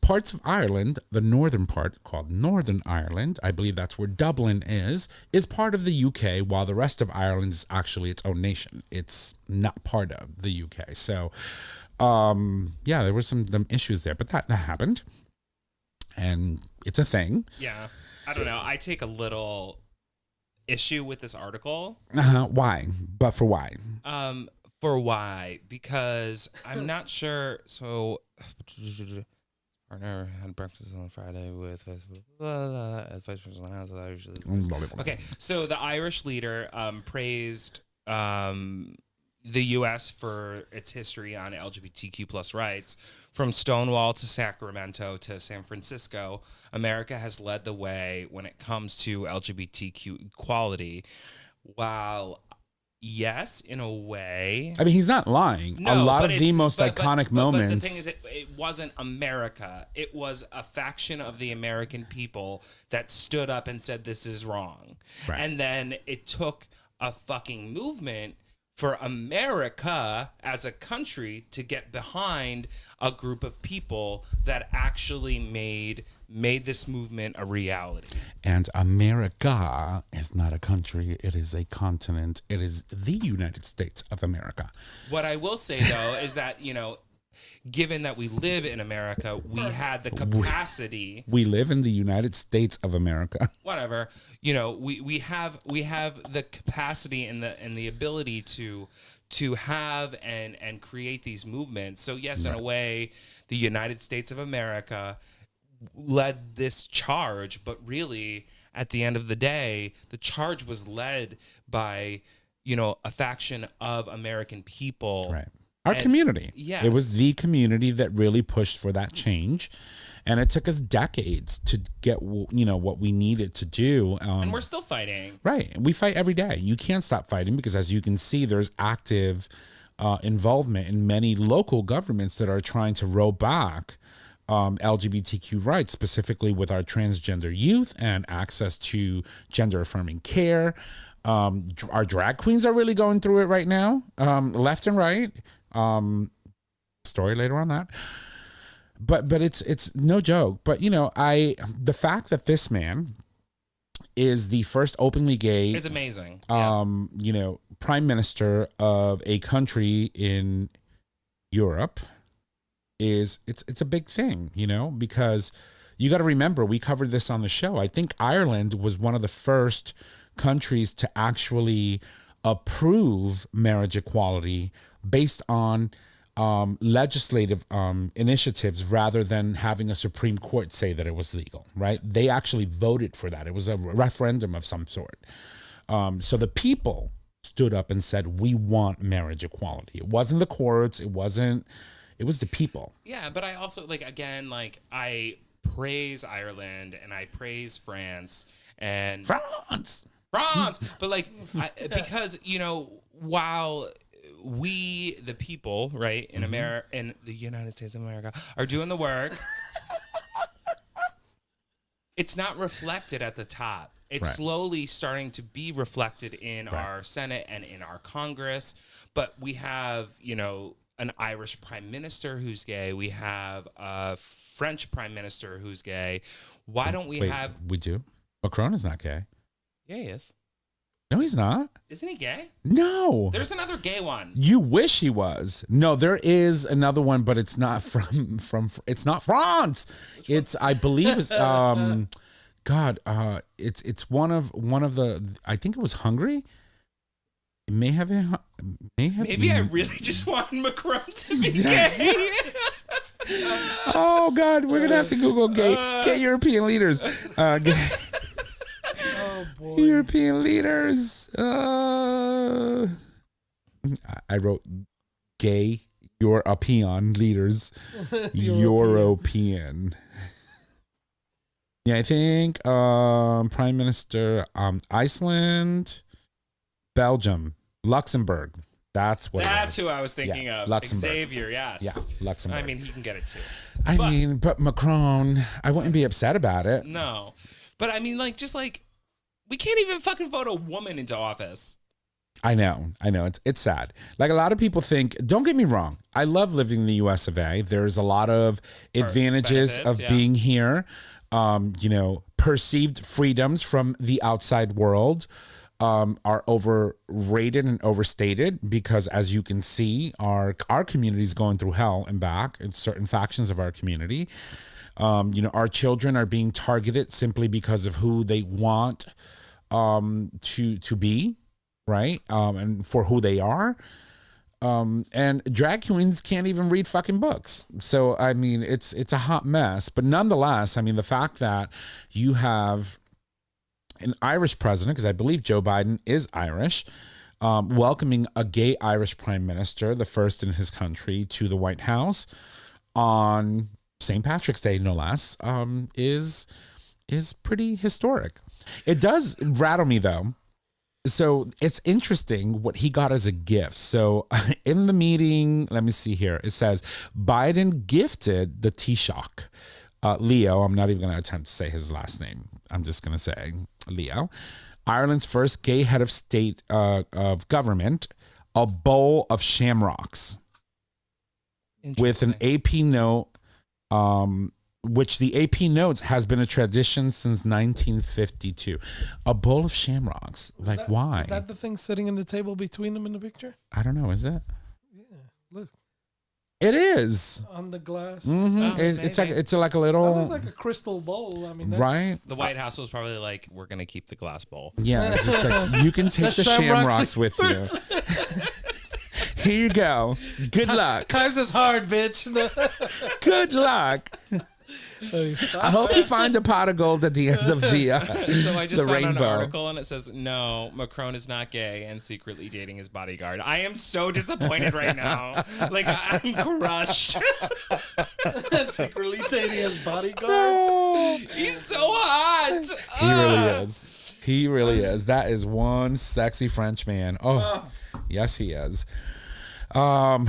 parts of Ireland, the northern part called Northern Ireland, I believe that's where Dublin is part of the UK, while the rest of Ireland is actually its own nation. It's not part of the UK. So, there were some issues there, but that happened. And it's a thing. Yeah. I don't know. I take a little issue with this article. Why? But for why? For why? Because I'm not sure. So, partner had breakfast on Friday with vice president. Okay. So the Irish leader praised the U.S. for its history on LGBTQ plus rights. From Stonewall to Sacramento to San Francisco, America has led the way when it comes to LGBTQ equality. While, yes, in a way... I mean, he's not lying. No, a lot of the most iconic moments... But the thing is, it wasn't America. It was a faction of the American people that stood up and said, this is wrong. Right. And then it took a fucking movement for America as a country to get behind a group of people that actually made this movement a reality. And America is not a country, it is a continent. It is the United States of America. What I will say, though, is that, given that we live in America, we had the capacity. We live in the United States of America. Whatever, we have the capacity and the ability to have and create these movements. So yes, in a way, the United States of America led this charge, but really, at the end of the day, the charge was led by a faction of American people. Right. Our community. Yes. It was the community that really pushed for that change. And it took us decades to get, what we needed to do. And we're still fighting. Right. We fight every day. You can't stop fighting because, as you can see, there's active involvement in many local governments that are trying to roll back LGBTQ rights, specifically with our transgender youth and access to gender-affirming care. Our drag queens are really going through it right now, left and right. Story later on that, but it's no joke. But the fact that this man is the first openly gay is amazing. Prime minister of a country in Europe it's a big thing, because you got to remember, we covered this on the show. I think Ireland was one of the first countries to actually approve marriage equality based on legislative initiatives rather than having a Supreme Court say that it was legal, right? They actually voted for that. It was a referendum of some sort. So the people stood up and said, we want marriage equality. It wasn't the courts. It was the people. Yeah, but I also, I praise Ireland and I praise France and... France! But because, while we, the people, right, in America, in the United States of America, are doing the work, it's not reflected at the top. It's slowly starting to be reflected in our Senate and in our Congress. But we have, an Irish prime minister who's gay. We have a French prime minister who's gay. Why don't we have... We do? Macron is not gay. Yeah, he is. No, he's not. Isn't he gay? No. There's another gay one. You wish he was. No, there is another one, but it's not from it's not France. It's, I believe it's it's one of the, I think it was Hungary. It may have been, Maybe I really just want Macron to be gay. Oh God, we're gonna have to Google gay European leaders. Oh boy. European leaders. I wrote gay European leaders. European. Yeah, I think Prime Minister Iceland, Belgium, Luxembourg. That's who I was thinking of. Luxembourg. Xavier, yes. Yeah, Luxembourg. I mean, he can get it too. But Macron, I wouldn't be upset about it. No. But I mean, we can't even fucking vote a woman into office. I know. It's sad. Like, a lot of people think, don't get me wrong, I love living in the US of A. There's a lot of advantages of being here. Perceived freedoms from the outside world are overrated and overstated because, as you can see, our community is going through hell and back in certain factions of our community. Our children are being targeted simply because of who they want to be, right? And for who they are. And drag queens can't even read fucking books. So, I mean, it's a hot mess. But nonetheless, I mean, the fact that you have an Irish president, because I believe Joe Biden is Irish, welcoming a gay Irish prime minister, the first in his country, to the White House on St. Patrick's Day, no less, is pretty historic. It does rattle me, though. So it's interesting what he got as a gift. So in the meeting, let me see here. It says Biden gifted the Taoiseach, Leo. I'm not even going to attempt to say his last name. I'm just going to say Leo, Ireland's first gay head of state of government, a bowl of shamrocks with an AP note, which the AP notes has been a tradition since 1952. A bowl of shamrocks. Why? Is that the thing sitting in the table between them in the picture? I don't know. Is it? Yeah. Look. It is. On the glass. Mm-hmm. It's like a little. That looks like a crystal bowl. I mean, right? The White House was probably like, we're going to keep the glass bowl. Yeah. It's just like, you can take the shamrocks with you. Here you go. Good luck. Times is hard, bitch. Good luck. I hope you find a pot of gold at the end of the So I just found rainbow. an article and it says, no, Macron is not gay and secretly dating his bodyguard. I am so disappointed right now. I'm crushed. Secretly dating his bodyguard. No. He's so hot. He really is. He really is. That is one sexy French man. Oh, yes, he is. Wow.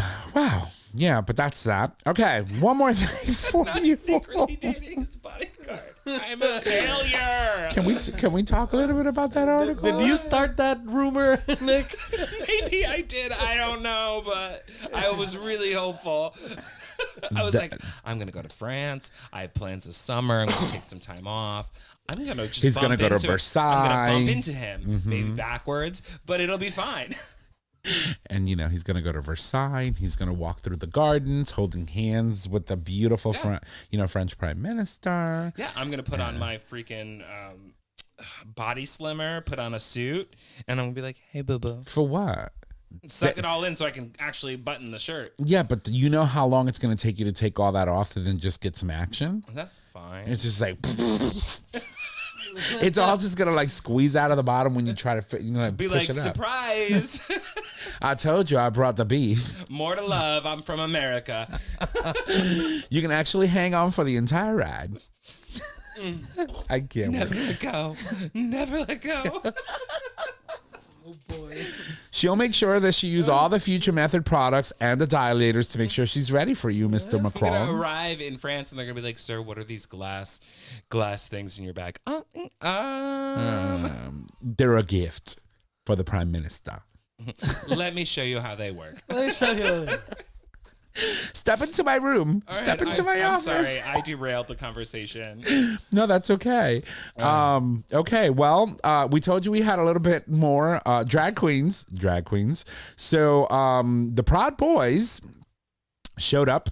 Yeah, but that's that. Okay, one more thing for Not you. secretly dating his bodyguard. I'm a failure. Can we talk a little bit about that article? Did you start that rumor, Nick? Maybe I did. I don't know, but I was really hopeful. I was like, I'm gonna go to France. I have plans this summer. I'm gonna take some time off. I'm gonna just. He's gonna go to Versailles. I'm gonna bump into him, maybe backwards, but it'll be fine. And he's gonna go to Versailles. He's gonna walk through the gardens, holding hands with the beautiful French prime minister. Yeah, I'm gonna put on my freaking body slimmer, put on a suit, and I'm gonna be like, "Hey, boo boo." For what? Suck it all in so I can actually button the shirt. Yeah, but you know how long it's gonna take you to take all that off to then just get some action? That's fine. It's just like. It's all just gonna squeeze out of the bottom when you try to be push like, it up. Surprise! I told you I brought the beef. More to love. I'm from America. You can actually hang on for the entire ride. I can't. Never let go. Never let go. Oh boy. She'll make sure that she use all the Future Method products and the dilators to make sure she's ready for you, Mr. They're gonna Macron. arrive in France and they're gonna be like, "Sir, what are these glass things in your bag?" They're a gift for the Prime Minister. Let me show you how they work. Let me show you. Step into my room. All right, Step into my I'm office. sorry, I derailed the conversation. No, that's okay. Okay, well, we told you we had a little bit more drag queens. So the Proud Boys showed up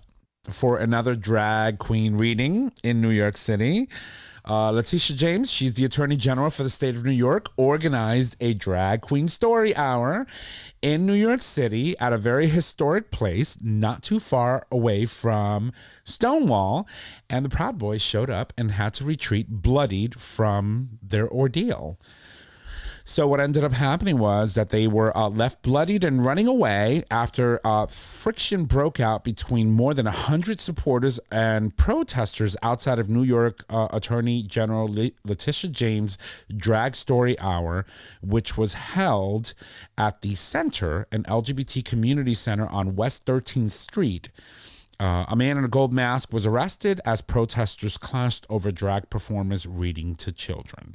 for another drag queen reading in New York City. Letitia James, she's the Attorney General for the state of New York, organized a drag queen story hour in New York City at a very historic place not too far away from Stonewall. And the Proud Boys showed up and had to retreat bloodied from their ordeal. So what ended up happening was that they were left bloodied and running away after friction broke out between more than 100 supporters and protesters outside of New York Attorney General Letitia James' Drag Story Hour, which was held at the Center, an LGBT community center on West 13th Street. A man in a gold mask was arrested as protesters clashed over drag performers reading to children.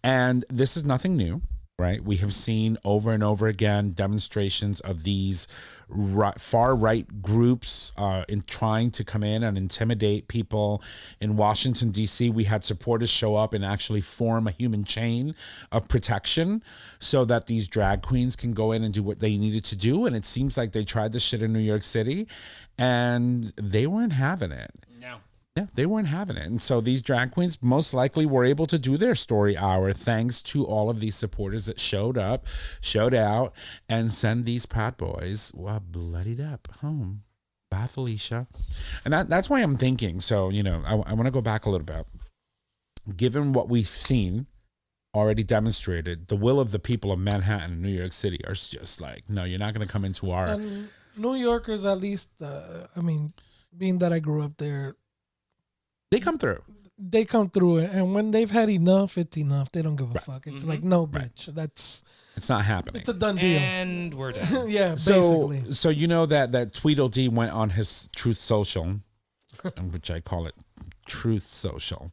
And this is nothing new, right? We have seen over and over again demonstrations of these far-right groups in trying to come in and intimidate people. In Washington, D.C., we had supporters show up and actually form a human chain of protection so that these drag queens can go in and do what they needed to do. And it seems like they tried this shit in New York City, and they weren't having it. No. Yeah, they weren't having it. And so these drag queens most likely were able to do their story hour thanks to all of these supporters that showed up, showed out, and send these Proud Boys bloodied up home. Bye, Felicia. And that's why I'm thinking. So, I want to go back a little bit. Given what we've seen already demonstrated, the will of the people of Manhattan and New York City are just like, no, you're not going to come into our... And New Yorkers, at least, being that I grew up there, they come through. They come through it, and when they've had enough, it's enough. They don't give a fuck. It's like, no, bitch, it's not happening. It's a done deal. And we're done. Yeah, basically. So that Tweedledee went on his Truth Social, which I call it Truth Social,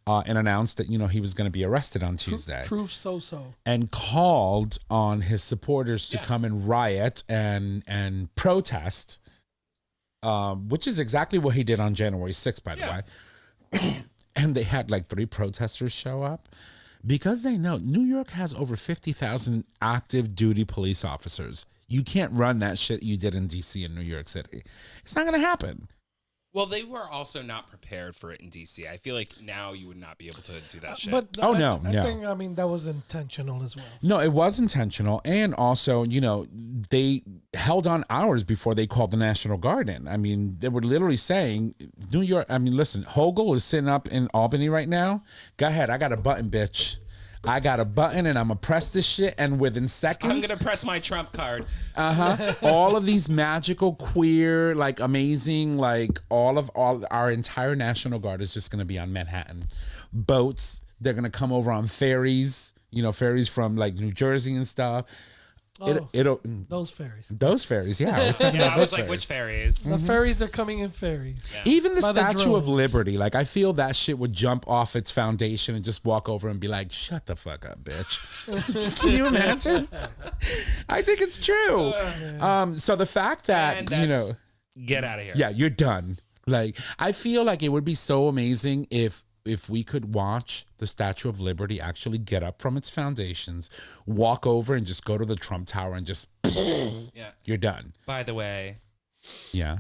and announced that he was going to be arrested on Tuesday. Truth so. And called on his supporters to come and riot and protest, which is exactly what he did on January 6th, by the way. And they had like 3 protesters show up because they know New York has over 50,000 active duty police officers. You can't run that shit you did in DC and New York City. It's not going to happen. Well, they were also not prepared for it in DC. I feel like now you would not be able to do that shit. But I think that was intentional as well. No, it was intentional. And also, they held on hours before they called the National Guard in. I mean, they were literally saying, New York, listen, Hogle is sitting up in Albany right now. Go ahead. I got a button, bitch. I got a button and I'm going to press this shit. And within seconds, I'm going to press my Trump card. All of these magical, queer, like amazing, like all our entire National Guard is just going to be on Manhattan. Boats. They're going to come over on ferries, ferries from like New Jersey and stuff. Those ferries. Those ferries, yeah. I was talking about I was those like, ferries. which ferries? The ferries are coming in ferries. Yeah. Even the By the Statue of drones. Liberty, like I feel that shit would jump off its foundation and just walk over and be like, shut the fuck up, bitch. Can you imagine? I think it's true. So the fact that, Get out of here. yeah, you're done. Like, I feel like it would be so amazing if we could watch the Statue of Liberty actually get up from its foundations, walk over and just go to the Trump Tower and just, you're done. By the way, Yeah.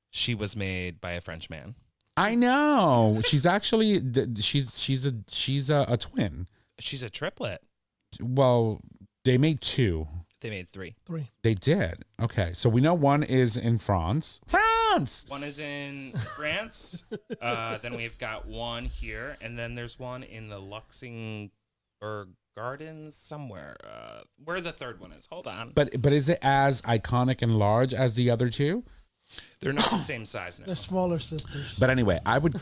she was made by a French man. I know. She's actually, she's a twin. She's a triplet. Well, they made 2. They made 3. 3. They did. Okay. So we know one is in France. One is in France. Then we've got one here, and then there's one in the Luxembourg Gardens somewhere. Where the third one is? Hold on. But is it as iconic and large as the other 2? They're not the same size now. They're smaller sisters. But anyway, I would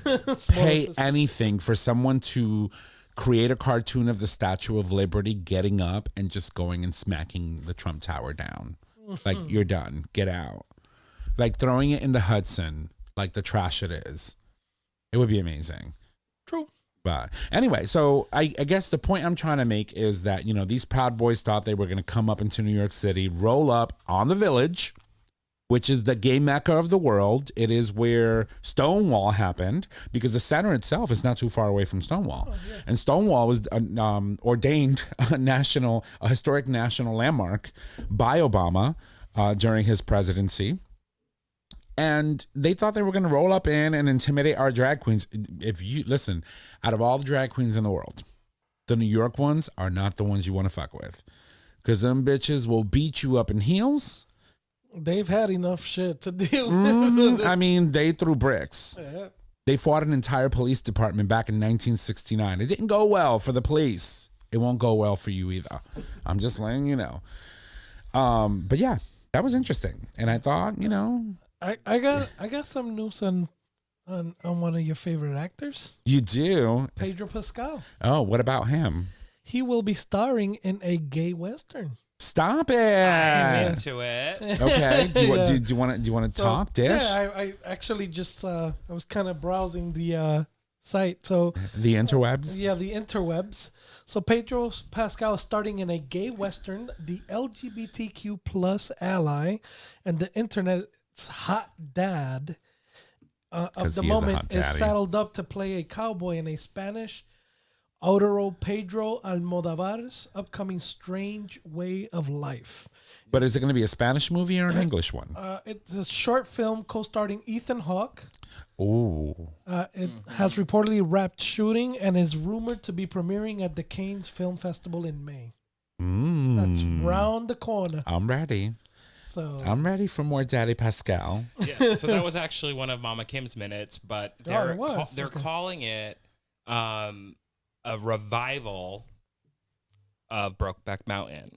pay anything for someone to create a cartoon of the Statue of Liberty getting up and just going and smacking the Trump Tower down. Like, you're done. Get out. Like, throwing it in the Hudson, like the trash it is. It would be amazing. True. But anyway, so I guess the point I'm trying to make is that, you know, these Proud Boys thought they were going to come up into New York City, roll up on the Village, which is the gay mecca of the world. It is where Stonewall happened, because the center itself is not too far away from Stonewall. And Stonewall was ordained a historic national landmark by Obama during his presidency. And they thought they were going to roll up in and intimidate our drag queens. If you listen, out of all the drag queens in the world, the New York ones are not the ones you want to fuck with, because them bitches will beat you up in heels. They've had enough shit to deal with. I mean, they threw bricks. Yeah. They fought an entire police department back in 1969. It didn't go well for the police. It won't go well for you either. I'm just letting you know. But yeah, that was interesting. And I thought, you know, I got some news on one of your favorite actors, you do. Pedro Pascal. Oh, what about him? He will be starring in a gay western. Stop it. I'm into it. Okay. Do you Yeah. want to talk, Dish? Yeah, I actually just I was kind of browsing the site. So The interwebs. yeah, the interwebs. So Pedro Pascal is starting in a gay western, the LGBTQ plus ally, and the internet's hot dad of 'Cause the he is a hot moment is daddy. saddled up to play a cowboy in a Spanish Aurora Pedro Almodovar's upcoming Strange Way of Life. But is it going to be a Spanish movie or an English one? It's a short film co-starring Ethan Hawke. Oh. It has reportedly wrapped shooting and is rumored to be premiering at the Cannes Film Festival in May. That's round the corner. I'm ready. So I'm ready for more Daddy Pascal. Yeah, so that was actually one of Mama Kim's minutes, but they're it was? they're Okay. calling it a revival of Brokeback Mountain,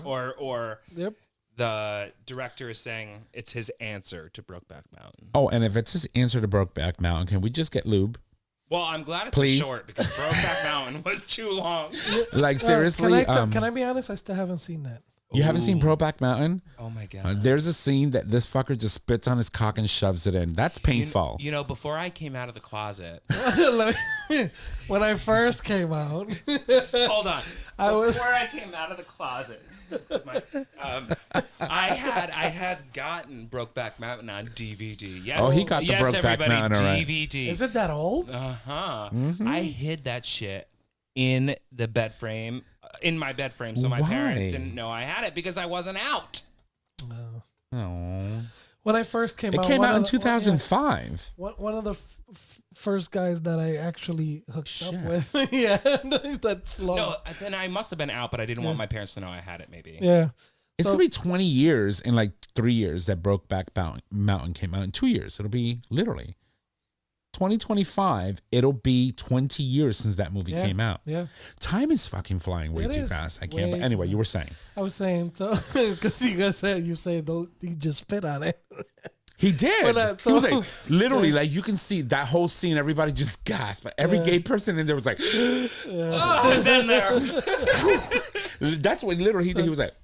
or yep. the director is saying it's his answer to Brokeback Mountain. Oh, and if it's his answer to Brokeback Mountain, can we just get lube? Well, I'm glad it's Please. short, because Brokeback Mountain was too long. Like, seriously, Can I be honest? I still haven't seen that. you haven't seen Ooh. Brokeback Mountain? Oh my god! There's a scene that this fucker just spits on his cock and shoves it in. That's painful. You know, before I came out of the closet, When I first came out, hold on. was- Before I came out of the closet, I had gotten Brokeback Mountain on DVD. Yes. Oh, he got the yes, Brokeback everybody, Mountain, all right. DVD. is it that old? Uh-huh. I hid that shit in the bed frame, in my bed frame, so my Why? parents didn't know I had it, because I wasn't out. Oh. When I first came It out, came one out in of the- 2005. One of the first guys that I actually hooked Shit. up with. Yeah, that's long. No, then I must have been out, but I didn't want my parents to know I had it, maybe. Yeah. It's So- going to be 20 years in like 3 years that Brokeback Mountain came out. In 2 years, it'll be literally 2025. It'll be 20 years since that movie Yeah. came out. Yeah. Time is fucking flying way It too is. fast. I can't. But Way anyway, too you were saying. I was saying, so because you guys said he just spit on it. He did. But, He was so- like, literally, like, you can see that whole scene. Everybody just gasped. But every gay person in there was like, Oh, I've been there. that's what literally he did. He was like,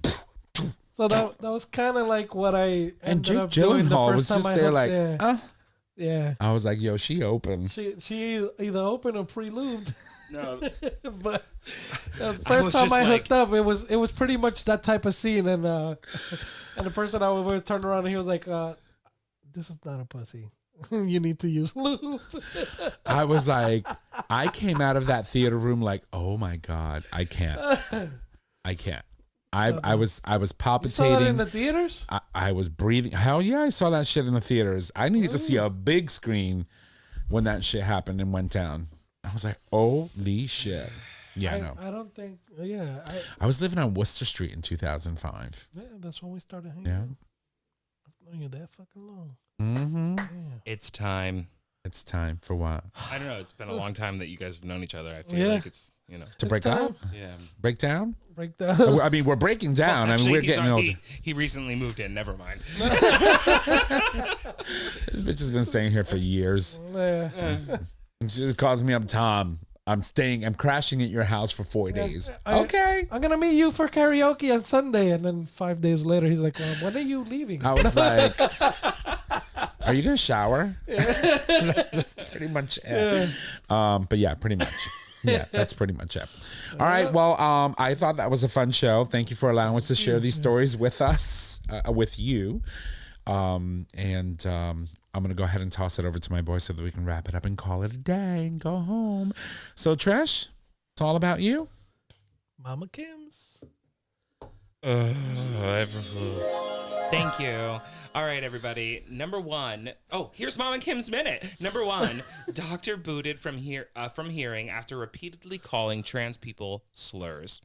So that was kind of like what I and ended Jake up doing the Gyllenhaal first was time just I there hooked- like, yeah. Yeah. I was like, yo, she open. She either open or pre-lubed. No. But the was first time just I like- hooked up, it was pretty much that type of scene, and the person I was with turned around and he was like, "This is not a pussy. You need to use lube." I was like, I came out of that theater room like, oh my God, I can't. I was You saw that in palpitating. the theaters? I was breathing. Hell yeah, I saw that shit in the theaters. I needed to see a big screen when that shit happened and went down. I was like, holy shit. Yeah, I know. I don't think. Yeah, I was living on Worcester Street in 2005. yeah. That's when we started hanging Yeah. out. I've known you that fucking long. Mm-hmm. Yeah. It's time. It's time for what? I don't know. It's been a long time that you guys have known each other. I feel Yeah. like it's, To It's break time. out? yeah. Break down? Break down. I mean, we're breaking down. Well, I mean, we're actually, getting older. he recently moved in. Never mind. This bitch has been staying here for years. Yeah. She just calls me up Tom. I'm crashing at your house for 4 days. Okay. I'm going to meet you for karaoke on Sunday. And then 5 days later, he's like, well, when are you leaving? I was like, are you going to shower? That's pretty much it. But yeah, pretty much. Yeah, that's pretty much it. All right. Well, I thought that was a fun show. Thank you for allowing us to share these stories with us, with you. I'm going to go ahead and toss it over to my boy so that we can wrap it up and call it a day and go home. So, Trish, it's all about you. Mama Kim's. Thank you. All right, everybody. Number one. Oh, here's Mom and Kim's minute. Number one, doctor booted from hearing after repeatedly calling trans people slurs.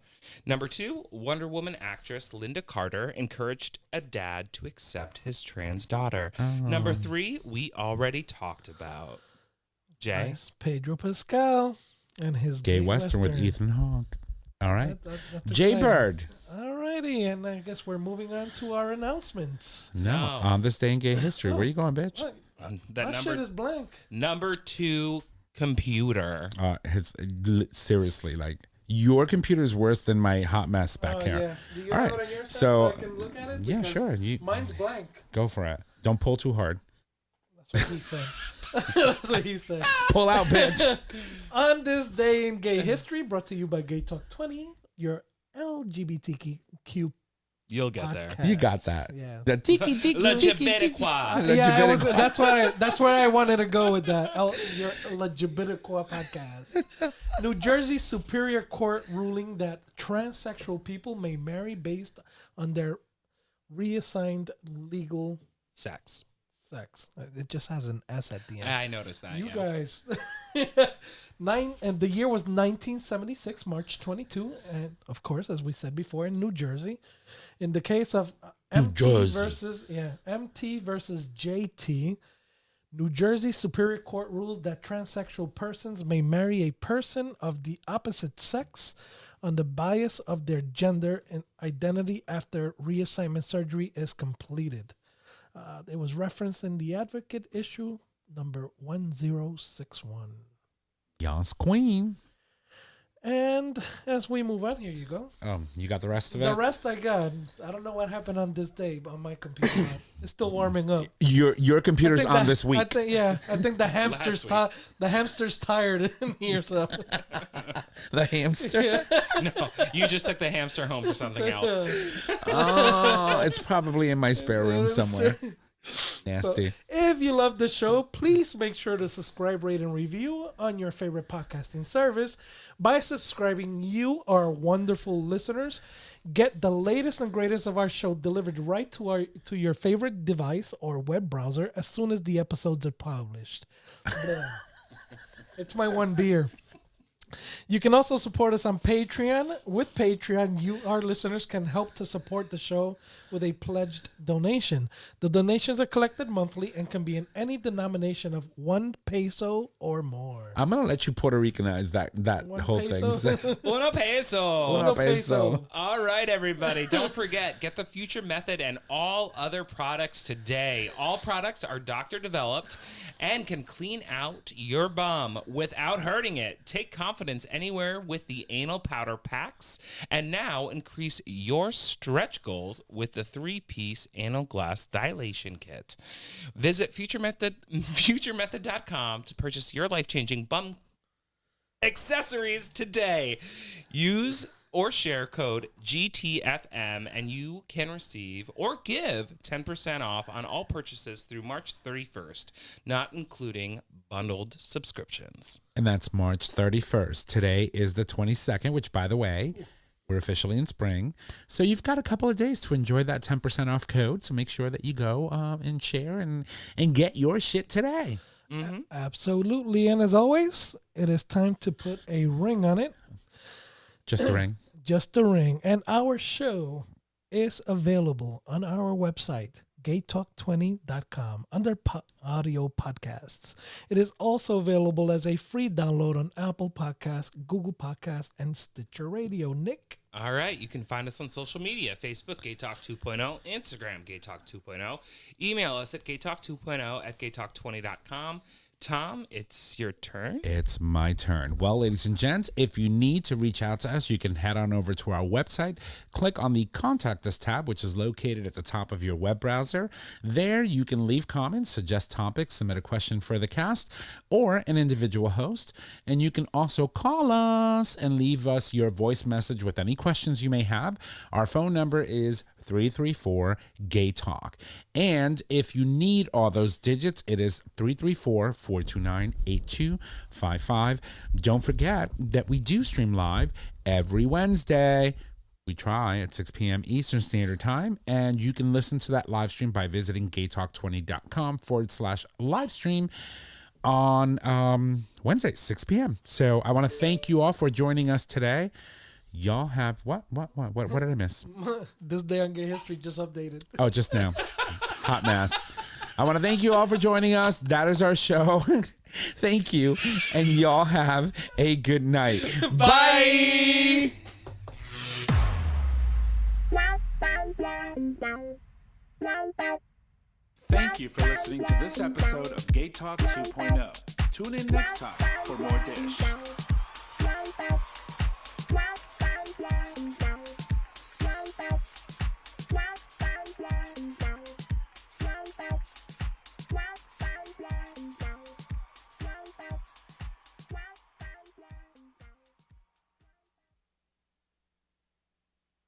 Number two, Wonder Woman actress Linda Carter encouraged a dad to accept his trans daughter. Number three, we already talked about. Jay? Nice. Pedro Pascal and his Gay Western with Ethan Hawke. All right. That's Jay exciting. Bird. Alrighty, and I guess we're moving on to our announcements. No. On this day in gay history. Where are you going, bitch? That shit is blank. Number two, computer. Seriously, like, your computer is worse than my hot mess back here. Yeah. Do you All have right. it on your side So I can look at it? yeah, Because sure. Mine's blank. Go for it. Don't pull too hard. That's what he said. That's what he said. Pull out, bitch. On this day in gay history, brought to you by GayTalk 2.0, your LGBTQ You'll get there. podcast. You got that. Yeah. The tiki. LGBTQuA. Yeah, that's where I wanted to go with that. Your LGBTQ podcast. New Jersey Superior Court ruling that transsexual people may marry based on their reassigned legal Sex. sex. It just has an S at the end. I noticed that. You guys. And the year was 1976, March 22, and of course, as we said before, in New Jersey. In the case of MT versus JT, New Jersey Superior Court rules that transsexual persons may marry a person of the opposite sex on the bias of their gender and identity after reassignment surgery is completed. It was referenced in the Advocate issue number 1061. Yas Queen. And as we move on, here you go. You got the rest of it? The rest I got. I don't know what happened on this day on my computer. It's still warming up. Your computer's on this week. I think the hamster's tired in here. So The hamster? yeah. No, you just took the hamster home for something else. Oh, it's probably in my spare room somewhere. Nasty. So, if you love the show, please make sure to subscribe, rate, and review on your favorite podcasting service. By subscribing, you, our wonderful listeners, get the latest and greatest of our show delivered right to your favorite device or web browser as soon as the episodes are published. It's my one beer. You can also support us on Patreon. With Patreon, you, our listeners, can help to support the show with a pledged donation. The donations are collected monthly and can be in any denomination of 1 peso or more. I'm going to let you Puerto Ricanize that whole peso? thing. Uno peso. Uno peso. All right, everybody. Don't forget, get the Future Method and all other products today. All products are doctor developed and can clean out your bum without hurting it. Take confidence anywhere with the anal powder packs, and now increase your stretch goals with the 3-piece anal glass dilation kit. Visit futuremethod.com to purchase your life-changing bum accessories today. Use or share code GTFM and you can receive or give 10% off on all purchases through March 31st, not including bundled subscriptions. And that's March 31st. Today is the 22nd, which, by the way, we're officially in spring. So you've got a couple of days to enjoy that 10% off code. So make sure that you go and share and get your shit today. Mm-hmm. Absolutely. And as always, it is time to put a ring on it. Just a ring. Just a ring. And our show is available on our website, GayTalk20.com, under audio podcasts. It is also available as a free download on Apple Podcasts, Google Podcasts, and Stitcher Radio. Nick? All right. You can find us on social media, Facebook, GayTalk 2.0, Instagram, GayTalk 2.0. Email us at GayTalk2.0 at GayTalk20.com. Tom, it's your turn. It's my turn. Well, ladies and gents, if you need to reach out to us, you can head on over to our website, click on the Contact Us tab, which is located at the top of your web browser. There, you can leave comments, suggest topics, submit a question for the cast, or an individual host. And you can also call us and leave us your voice message with any questions you may have. Our phone number is 334-GAY-TALK. And if you need all those digits, it is 334-429-8255. Don't forget that we do stream live every Wednesday. We try at 6 p.m. Eastern Standard Time. And you can listen to that live stream by visiting gaytalk20.com/live stream on Wednesday, 6 p.m. So I want to thank you all for joining us today. Y'all have what did I miss? This day on Gay History just updated. Oh, just now. Hot mess. I want to thank you all for joining us. That is our show. Thank you. And y'all have a good night. Bye. Thank you for listening to this episode of GayTalk 2.0. Tune in next time for more dish.